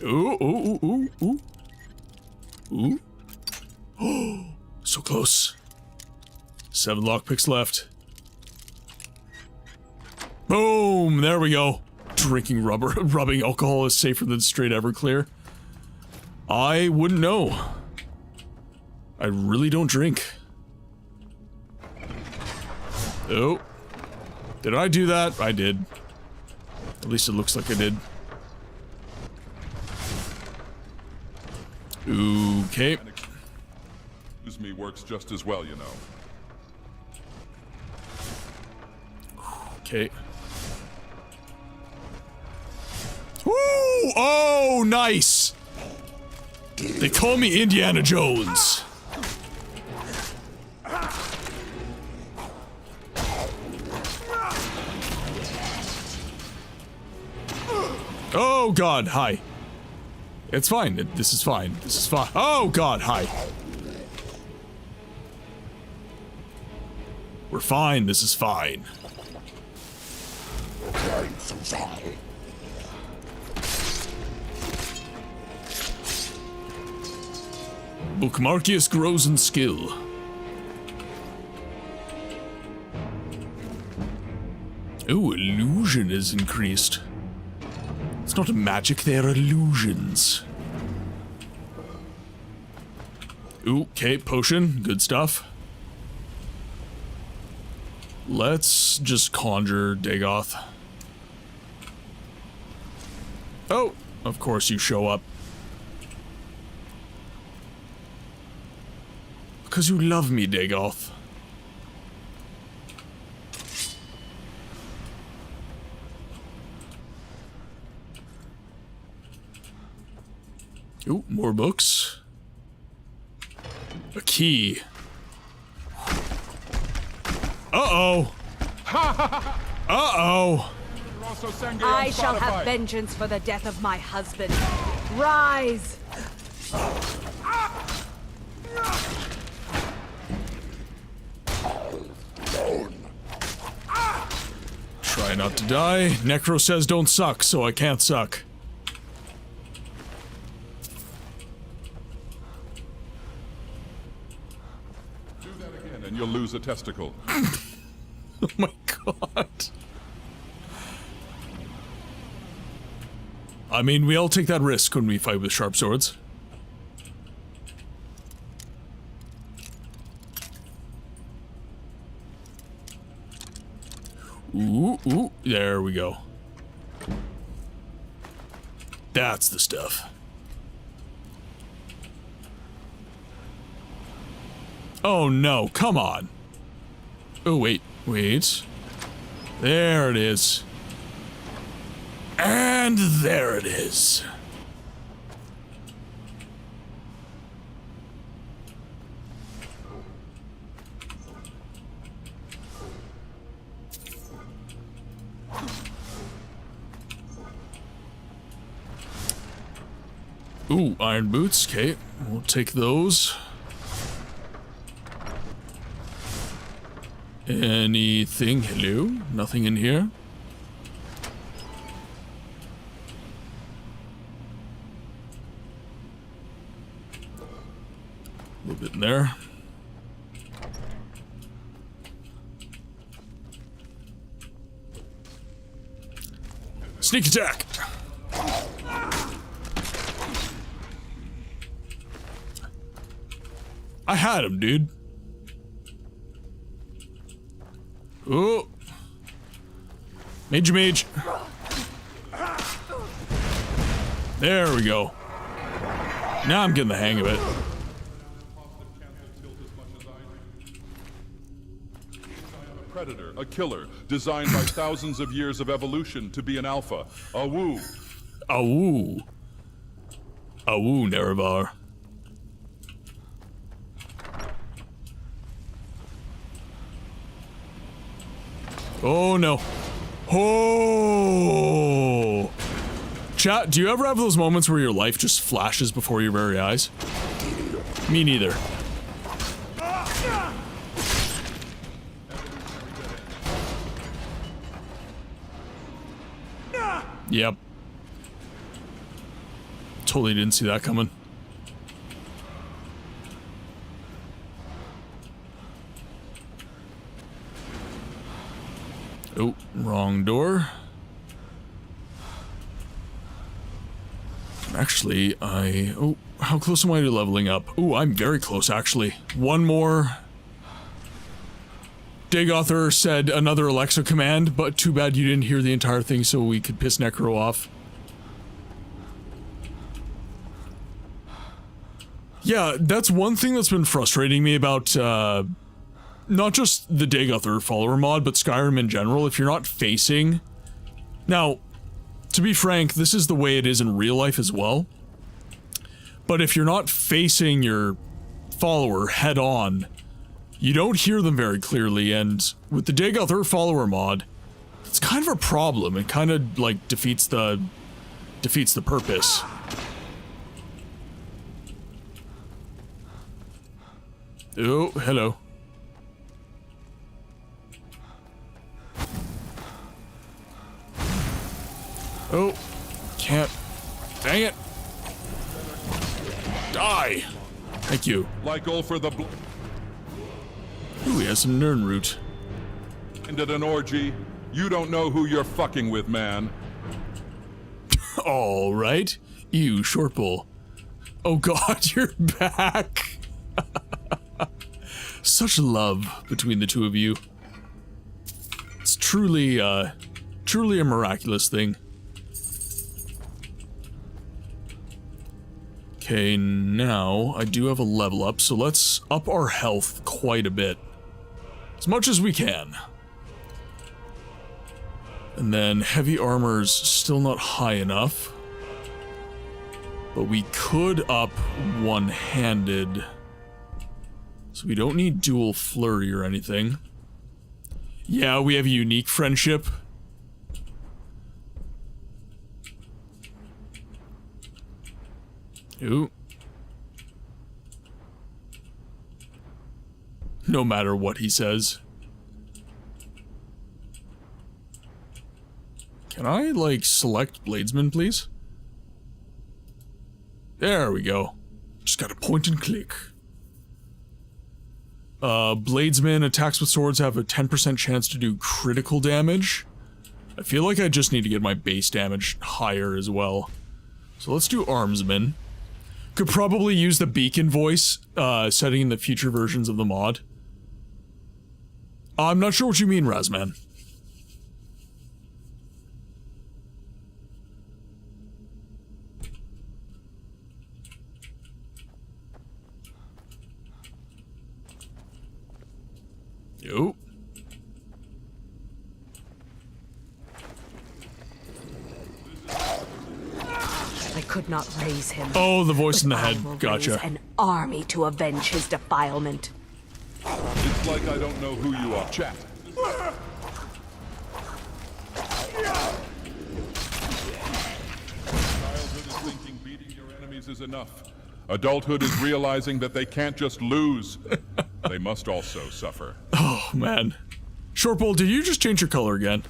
Ooh, ooh, ooh, ooh, ooh. Ooh. Oh, so close. 7 lockpicks left. Boom, there we go. Drinking rubbing alcohol is safer than straight Everclear. I wouldn't know. I really don't drink. Oh. Did I do that? I did. At least it looks like I did. Okay. Excuse me, works just as well, you know. Okay. Woo! Oh, nice! They call me Indiana Jones. Oh god, hi. It's fine. This is fine. This is fine. Oh god, hi. We're fine. This is fine. Bookmarkius grows in skill. Oh, illusion is increased. It's not magic, they're illusions. Ooh, okay, potion, good stuff. Let's just conjure Dagoth. Oh, of course you show up. Because you love me, Dagoth. Ooh, more books. A key. Uh-oh. Uh-oh. I shall have vengeance for the death of my husband. Rise! Try not to die. Necro says don't suck, so I can't suck. Do that again and you'll lose a testicle. Oh my god. I mean, we all take that risk when we fight with sharp swords. Ooh, ooh, there we go. That's the stuff. Oh no, come on. Oh, wait, wait. There it is. And there it is. Ooh, iron boots. Okay, we'll take those. Anything? Hello? Nothing in here? A little bit in there. Sneak attack! I had him, dude. Oh. Mage. There we go. Now I'm getting the hang of it. Predator, a killer, designed by thousands of years of evolution to be an alpha. A woo. A woo. A woo, Nerevar. Oh no. Oh. Chat, do you ever have those moments where your life just flashes before your very eyes? Me neither. Yep. Totally didn't see that coming. Oh, wrong door. Actually, oh, how close am I to leveling up? Oh, I'm very close, actually. One more. Dagoth said another Alexa command, but too bad you didn't hear the entire thing so we could piss Necro off. Yeah, that's one thing that's been frustrating me about, not just the Dagoth follower mod, but Skyrim in general. If you're not facing... Now, to be frank, this is the way it is in real life as well. But if you're not facing your follower head on, you don't hear them very clearly, and with the Dagoth follower mod, it's kind of a problem. It kind of, like, defeats the purpose. Oh, hello. Oh, can't. Dang it. Die. Thank you. Like Ulfr the Ooh, he has some Nern root. At an orgy. You don't know who you're fucking with, man. All right. You, short bull. Oh god, you're back. Such love between the two of you. It's truly a miraculous thing. Okay, now I do have a level up, so let's up our health quite a bit. As much as we can. And then heavy armor's still not high enough. But we could up one-handed. So we don't need dual flurry or anything. Yeah, we have a unique friendship. Ooh. No matter what he says. Can I, like, select Bladesman, please? There we go. Just gotta point and click. Bladesman attacks with swords have a 10% chance to do critical damage. I feel like I just need to get my base damage higher as well. So let's do Armsman. Could probably use the beacon voice, setting in the future versions of the mod. I'm not sure what you mean, Razman. Yo. I could not raise him. Oh, the voice in the I head. will Gotcha. raise an army to avenge his defilement. It's like I don't know who you are. Chat. Childhood is thinking beating your enemies is enough. Adulthood is realizing that they can't just lose. They must also suffer. Oh, man. Shortbowl, did you just change your color again?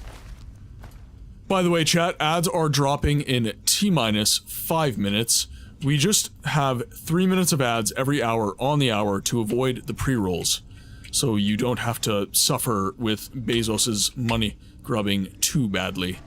By the way, chat, ads are dropping in T-minus 5 minutes. We just have 3 minutes of ads every hour on the hour to avoid the pre-rolls. So you don't have to suffer with Bezos's money grubbing too badly.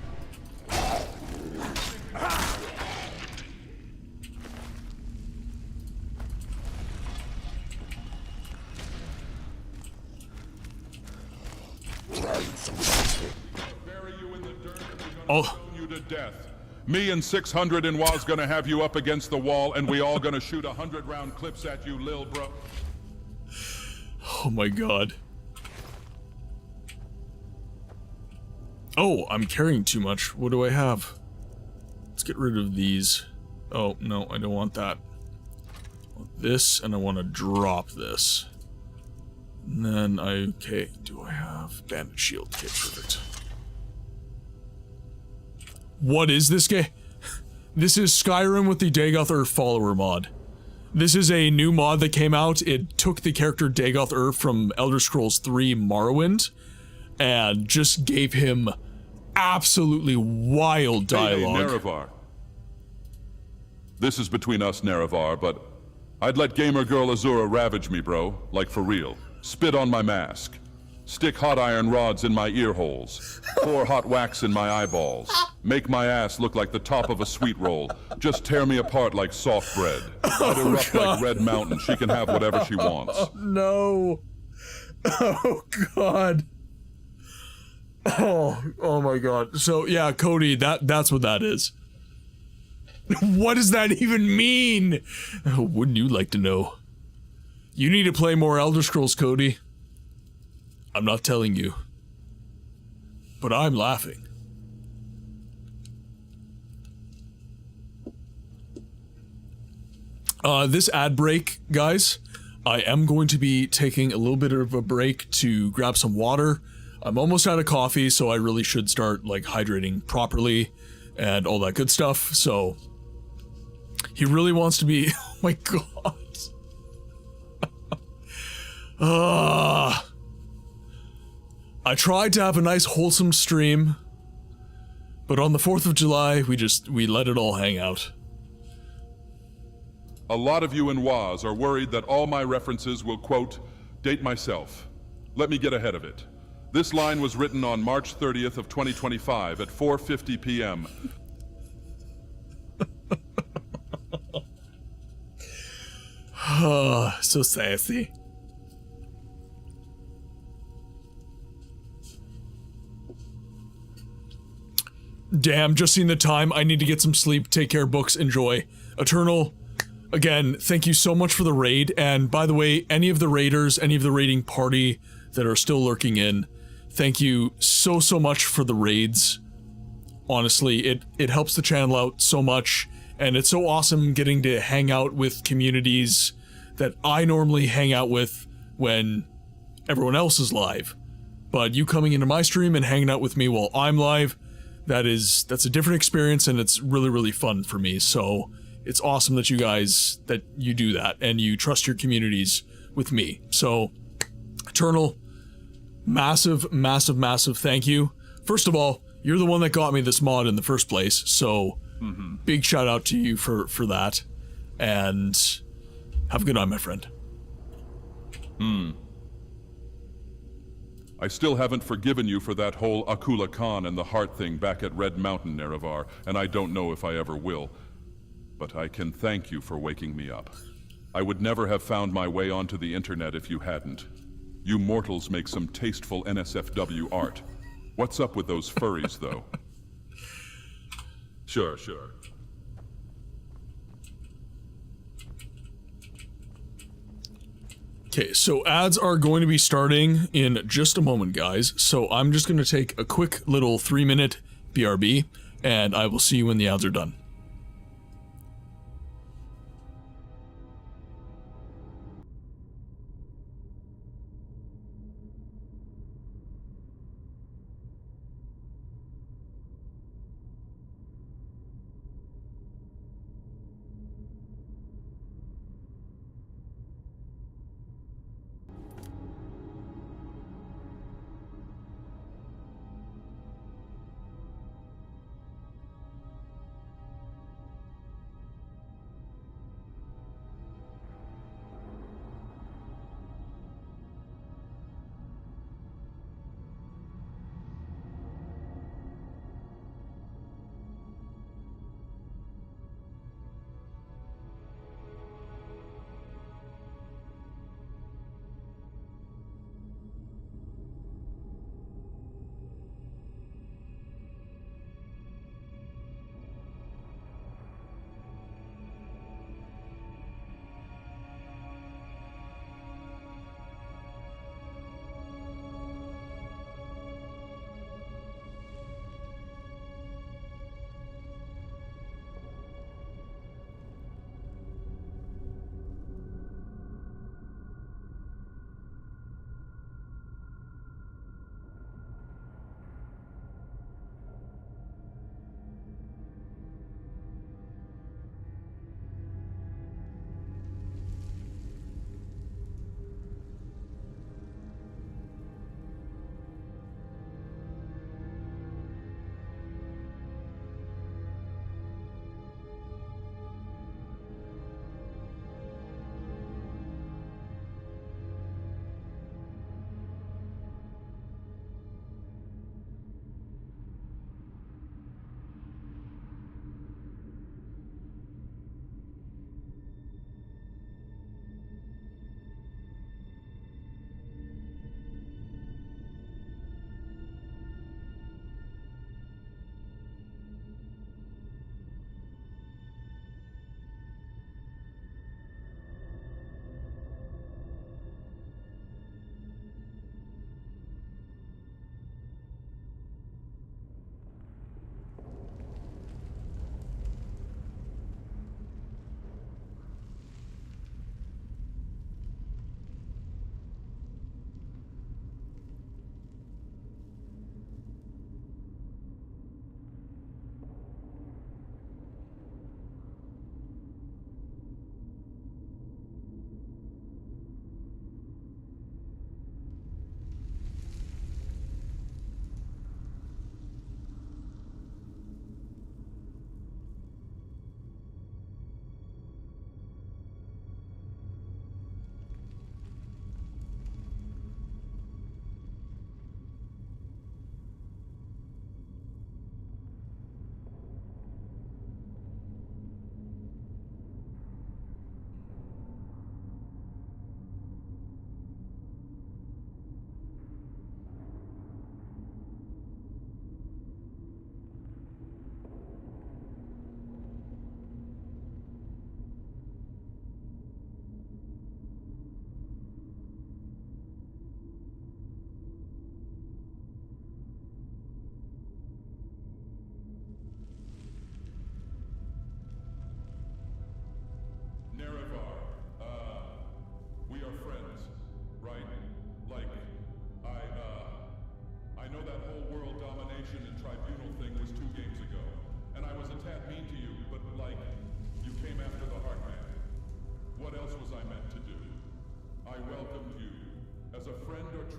Oh. You to death. Me and 600 in Wa's gonna have you up against the wall, and we all gonna shoot 100-round clips at you, lil bro. Oh my god. Oh, I'm carrying too much. What do I have? Let's get rid of these. Oh, no, I don't want that. I want this, and I want to drop this. And then okay, do I have bandit shield? Okay, perfect. What is this game? This is Skyrim with the Dagoth follower mod. This is a new mod that came out. It took the character Dagoth from Elder Scrolls 3 Morrowind and just gave him absolutely wild dialogue. Hey, Nerevar. This is between us, Nerevar, but I'd let gamer girl Azura ravage me, bro. Like for real. Spit on my mask. Stick hot iron rods in my ear holes. Pour hot wax in my eyeballs. Make my ass look like the top of a sweet roll. Just tear me apart like soft bread. Let her erupt like Red Mountain. She can have whatever she wants. Oh, no. Oh, God. Oh my god. So, yeah, Cody, that's what that is. What does that even mean? Oh, wouldn't you like to know? You need to play more Elder Scrolls, Cody. I'm not telling you. But I'm laughing. This ad break, guys, I am going to be taking a little bit of a break to grab some water. I'm almost out of coffee, so I really should start, like, hydrating properly and all that good stuff, so... He really wants to be... Oh my god. I tried to have a nice wholesome stream, but on the 4th of July, we let it all hang out. A lot of you in WAS are worried that all my references will, quote, date myself. Let me get ahead of it. This line was written on March 30th of 2025 at 4:50 p.m. So sassy. Damn, just seen the time. I need to get some sleep. Take care, books. Enjoy. Eternal, again, thank you so much for the raid. And by the way, any of the raiders, any of the raiding party that are still lurking in, thank you so much for the raids. Honestly, it helps the channel out so much. And it's so awesome getting to hang out with communities that I normally hang out with when everyone else is live. But you coming into my stream and hanging out with me while I'm live, that's a different experience, and it's really, really fun for me. So it's awesome that you do that and you trust your communities with me. So Eternal, massive, massive, massive thank you. First of all, you're the one that got me this mod in the first place, so big shout out to you for that. And have a good night, my friend. I still haven't forgiven you for that whole Akula Khan and the heart thing back at Red Mountain, Nerevar, and I don't know if I ever will. But I can thank you for waking me up. I would never have found my way onto the internet if you hadn't. You mortals make some tasteful NSFW art. What's up with those furries, though? Sure. Okay, so ads are going to be starting in just a moment, guys. So I'm just going to take a quick little 3-minute BRB, and I will see you when the ads are done.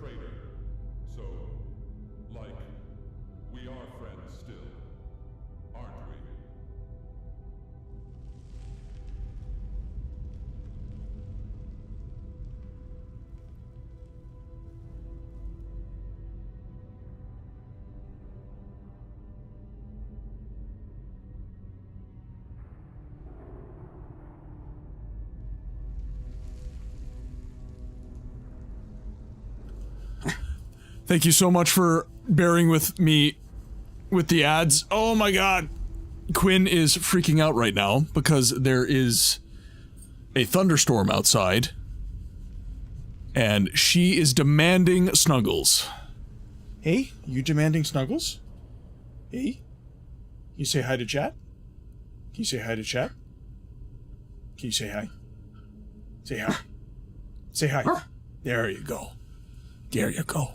traitor. So, like, we are friends still, aren't we? Thank you so much for bearing with me with the ads. Oh my god. Quinn is freaking out right now because there is a thunderstorm outside. And she is demanding snuggles. Hey, you demanding snuggles? Hey? You say hi to chat? Can you say hi to chat? Can you say hi? Say hi. Say hi. There you go. There you go.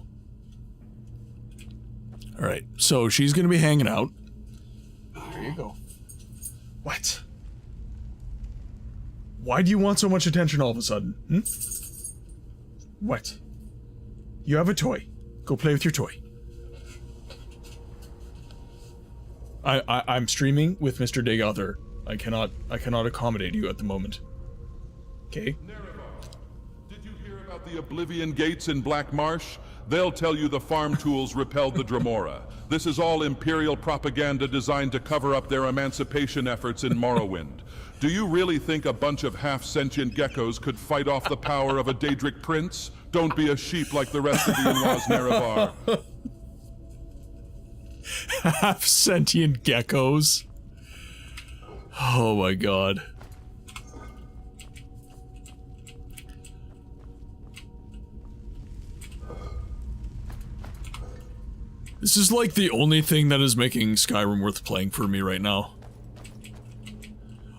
Alright, so she's gonna be hanging out. There you go. What? Why do you want so much attention all of a sudden? Hmm? What? You have a toy. Go play with your toy. I'm streaming with Mr. Dagoth. I cannot accommodate you at the moment. Okay? Did you hear about the Oblivion Gates in Black Marsh? They'll tell you the farm tools repelled the Dremora. This is all Imperial propaganda designed to cover up their emancipation efforts in Morrowind. Do you really think a bunch of half-sentient geckos could fight off the power of a Daedric prince? Don't be a sheep like the rest of the Inwas Nerevar. Half-sentient geckos. Oh my god. This is like the only thing that is making Skyrim worth playing for me right now.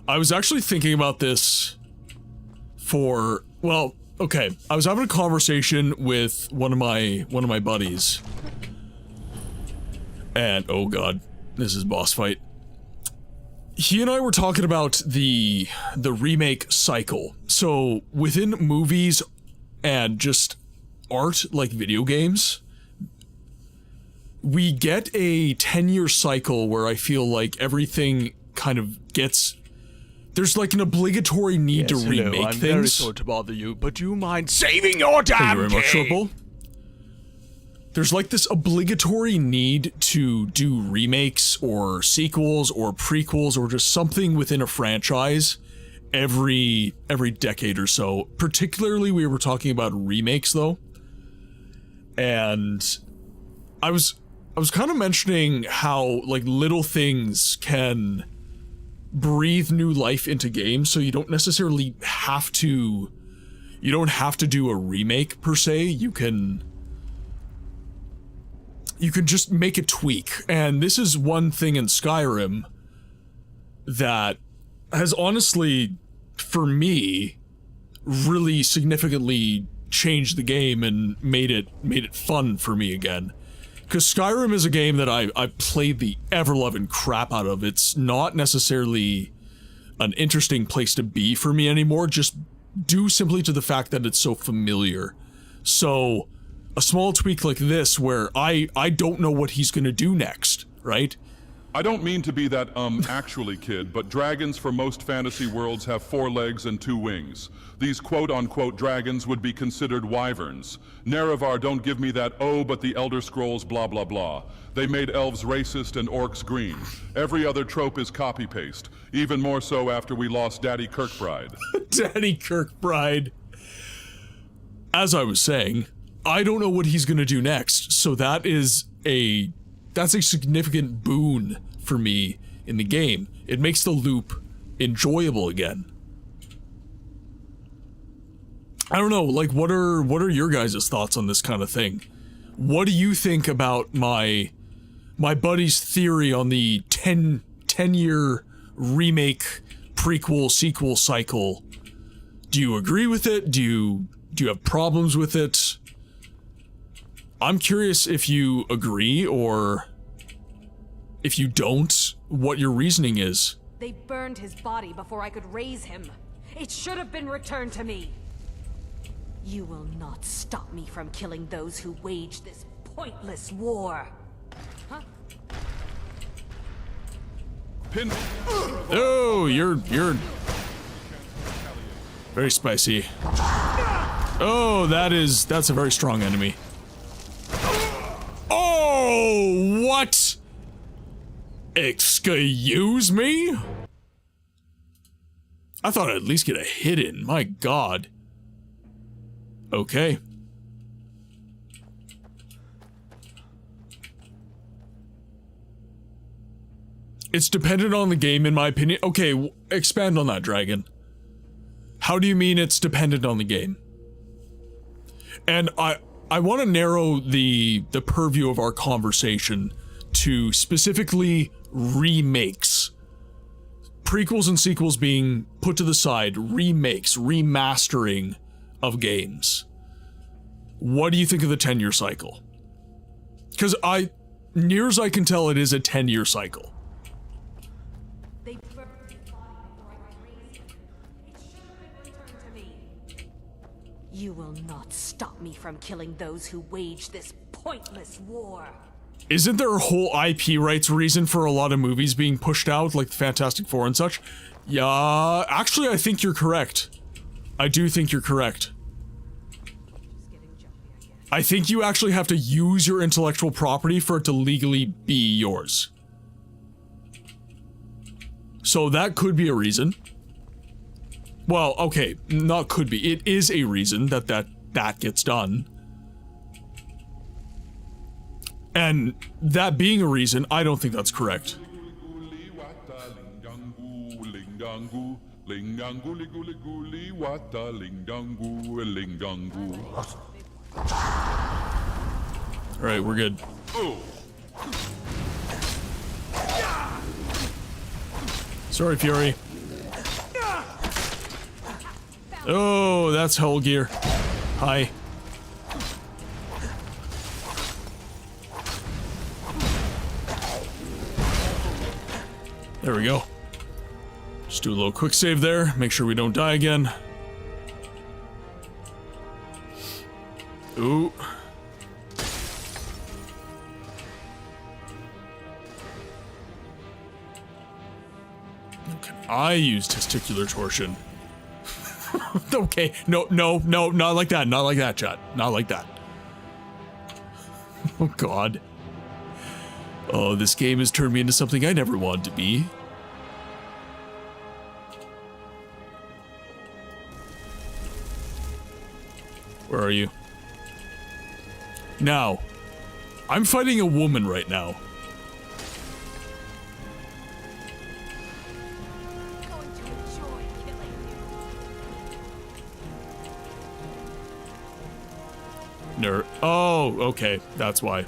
I was actually thinking about this for, well, okay, I was having a conversation with one of my buddies. And oh god, this is boss fight. He and I were talking about the remake cycle. So within movies and just art like video games, we get a 10-year cycle where I feel like everything kind of gets... There's like an obligatory need to remake I'm things. Very sorry to bother you, but do you mind saving your damn Thank you very much, game? Triple. There's like this obligatory need to do remakes or sequels or prequels or just something within a franchise every decade or so. Particularly we were talking about remakes though. And I was kind of mentioning how like little things can breathe new life into games, so you don't necessarily have to do a remake per se. You can just make a tweak. And this is one thing in Skyrim that has honestly, for me, really significantly changed the game and made it fun for me again. Because Skyrim is a game that I played the ever-loving crap out of. It's not necessarily an interesting place to be for me anymore, just due simply to the fact that it's so familiar. So, a small tweak like this where I don't know what he's gonna do next, right? I don't mean to be that, actually kid, but dragons for most fantasy worlds have 4 legs and 2 wings. These quote-unquote dragons would be considered wyverns. Nerevar don't give me that, oh, but the Elder Scrolls blah blah blah. They made elves racist and orcs green. Every other trope is copy-paste. Even more so after we lost Daddy Kirkbride. Daddy Kirkbride. As I was saying, I don't know what he's gonna do next, so that's a significant boon for me in the game. It makes the loop enjoyable again. I don't know, like, what are your guys' thoughts on this kind of thing? What do you think about my buddy's theory on the 10-year remake, prequel, sequel cycle? Do you agree with it? Do you have problems with it? I'm curious if you agree, or if you don't, what your reasoning is. They burned his body before I could raise him. It should have been returned to me. You will not stop me from killing those who wage this pointless war. Huh? Pin. Oh, you're very spicy. Oh, that's a very strong enemy. Oh, what? Excuse me? I thought I'd at least get a hit in. My God. Okay. It's dependent on the game, in my opinion. Okay, expand on that, Dragon. How do you mean it's dependent on the game? And I want to narrow the purview of our conversation to specifically remakes. Prequels and sequels being put to the side, remakes, remastering of games. What do you think of the 10-year cycle? Because near as I can tell, it is a 10-year cycle. You will not stop me from killing those who wage this pointless war. Isn't there a whole IP rights reason for a lot of movies being pushed out, like the Fantastic Four and such? Yeah, actually, I think you're correct. I do think you're correct. I think you actually have to use your intellectual property for it to legally be yours. So that could be a reason. Well, okay, not could be. It is a reason that gets done. And that being a reason, I don't think that's correct. Alright, we're good. Sorry, Fury. Oh, that's Hell Gear. Hi. There we go. Just do a little quick save there, make sure we don't die again. Ooh. Can I use testicular torsion? Okay, no, not like that, chat. Not like that. Oh, God. Oh, this game has turned me into something I never wanted to be. Where are you? Now, I'm fighting a woman right now. Oh, okay, that's why.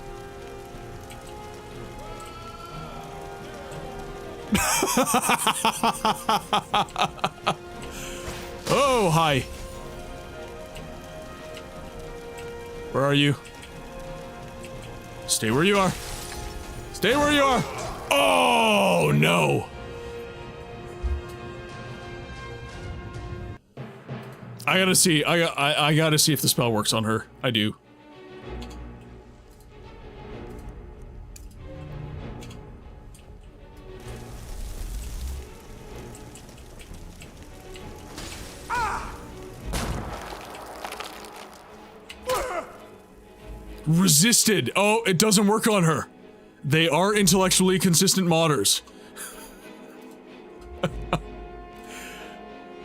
Oh, hi. Where are you? Stay where you are. Stay where you are. Oh, no. I gotta see. I gotta see if the spell works on her. I do. Resisted. Oh, it doesn't work on her. They are intellectually consistent modders.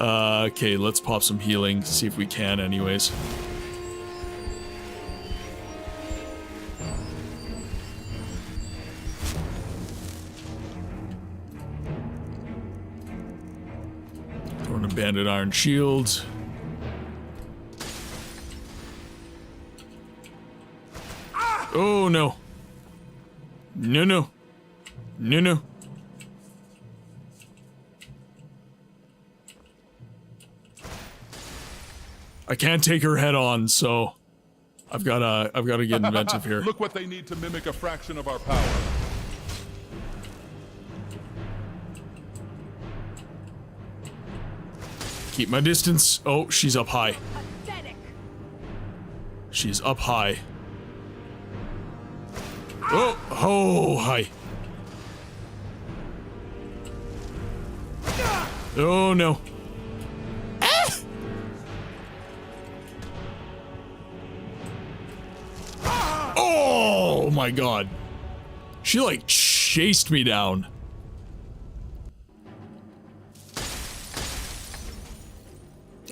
Okay, let's pop some healing, see if we can anyways. Throwing a banded iron shield. Oh no. No, no. No, no. I can't take her head on, so I've gotta get inventive here. Look what they need to mimic a fraction of our power. Keep my distance. Oh, she's up high. Pathetic. She's up high. Oh, oh, hi. Oh, no. Oh, my God. She, like, chased me down.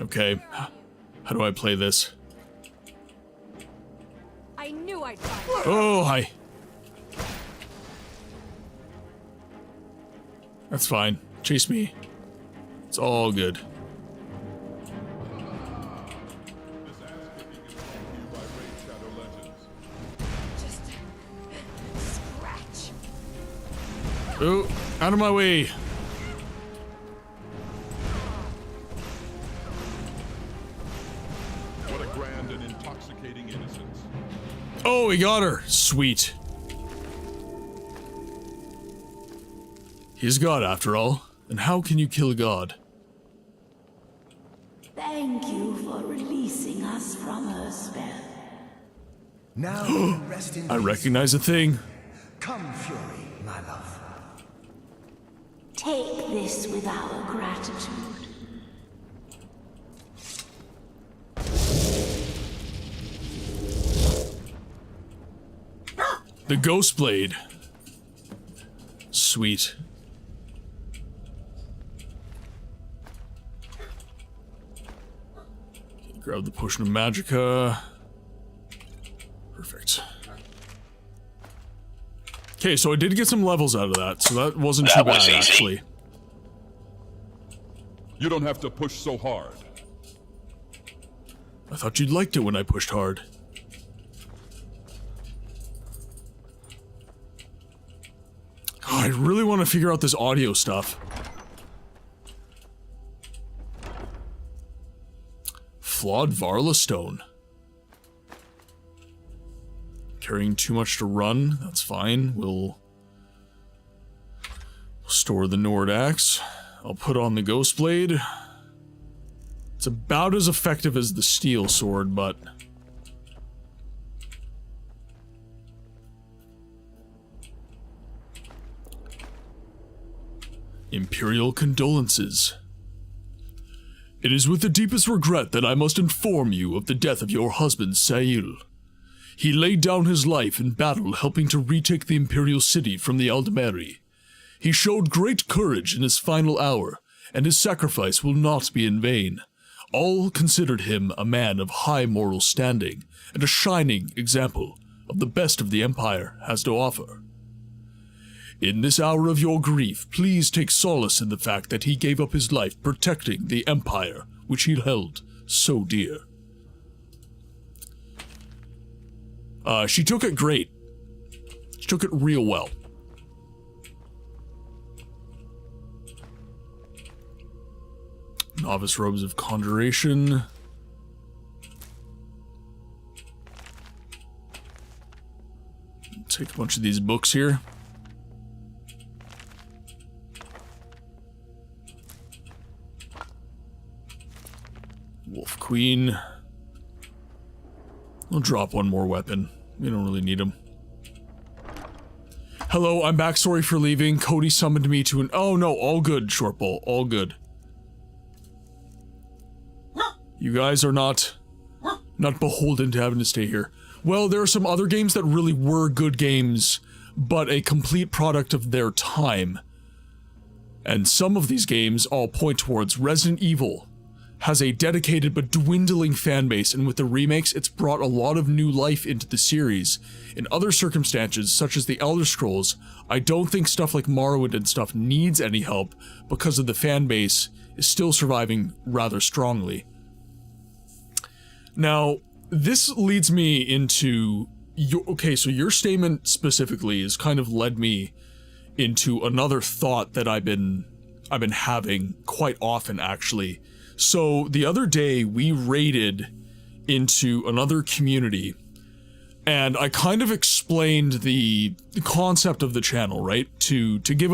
Okay. How do I play this? I knew I'd find you. Oh, hi. That's fine. Chase me. It's all good. Just scratch. Oh, out of my way. What a grand and intoxicating innocence. Oh, we got her. Sweet. He's God after all. And how can you kill God? Thank you for releasing us from her spell. Now you can rest in I peace. recognize a thing. Come, Fury, my love. Take this with our gratitude. The Ghost Blade. Sweet. Grab the Potion of Magicka. Perfect. Okay, so I did get some levels out of that, so that wasn't too bad, actually. You don't have to push so hard. I thought you'd liked it when I pushed hard. Oh, I really want to figure out this audio stuff. Flawed Varla Stone. Carrying too much to run, that's fine. We'll store the Nord Axe. I'll put on the Ghost Blade. It's about as effective as the Steel Sword, but... Imperial condolences. It is with the deepest regret that I must inform you of the death of your husband, Sail. He laid down his life in battle helping to retake the Imperial city from the Aldmeri. He showed great courage in his final hour, and his sacrifice will not be in vain. All considered him a man of high moral standing, and a shining example of the best of the Empire has to offer. In this hour of your grief, please take solace in the fact that he gave up his life protecting the Empire, which he held so dear. She took it great. She took it real well. Novice Robes of Conjuration. Take a bunch of these books here. Wolf Queen. I'll drop one more weapon. We don't really need them. Hello, I'm back. Sorry for leaving. Cody summoned me to an... Oh no, all good, Shortbowl. All good. You guys are not beholden to having to stay here. Well, there are some other games that really were good games, but a complete product of their time. And some of these games all point towards Resident Evil. Has a dedicated but dwindling fan base, and with the remakes, it's brought a lot of new life into the series. In other circumstances, such as the Elder Scrolls, I don't think stuff like Morrowind and stuff needs any help because of the fan base is still surviving rather strongly. Now, this leads me into... Okay, so your statement specifically has kind of led me into another thought that I've been having quite often, actually. So the other day we raided into another community, and I kind of explained the concept of the channel, right? To give